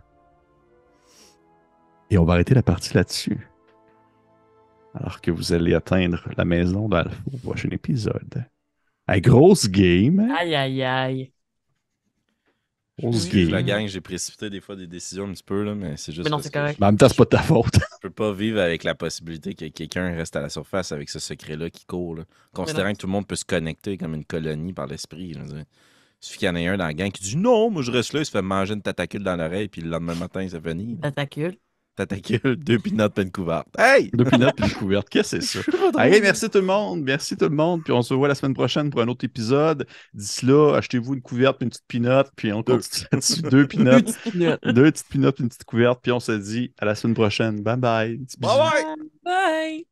Et on va arrêter la partie là-dessus. Alors que vous allez atteindre la maison d'Alpha au prochain épisode. À grosse game. Hein? Aïe, aïe, aïe. Grosse Excuse la game. gang, j'ai précipité des fois des décisions un petit peu, là, mais c'est juste. Mais non, parce c'est que correct. Mais en même temps, c'est pas de ta faute. Je peux pas vivre avec la possibilité que quelqu'un reste à la surface avec ce secret-là qui court. Là. Considérant que tout le monde peut se connecter comme une colonie par l'esprit. Je veux dire. Il suffit qu'il y en ait un dans la gang qui dit non, moi je reste là, il se fait manger une tatacule dans l'oreille, puis le lendemain matin, ça finit. Tatacule. Tatacule, 2 pinottes peine couverte. Hey! 2 pinottes puis une couverte. Qu'est-ce que c'est ça? Allez, merci tout le monde. Merci tout le monde. Puis on se voit la semaine prochaine pour un autre épisode. D'ici là, achetez-vous une couverte puis une petite pinotte. Puis on continue là-dessus. 2 pinottes. 2 petites pinottes puis une petite couverte. Puis on se dit à la semaine prochaine. Bye bye. Bye bye! Bye!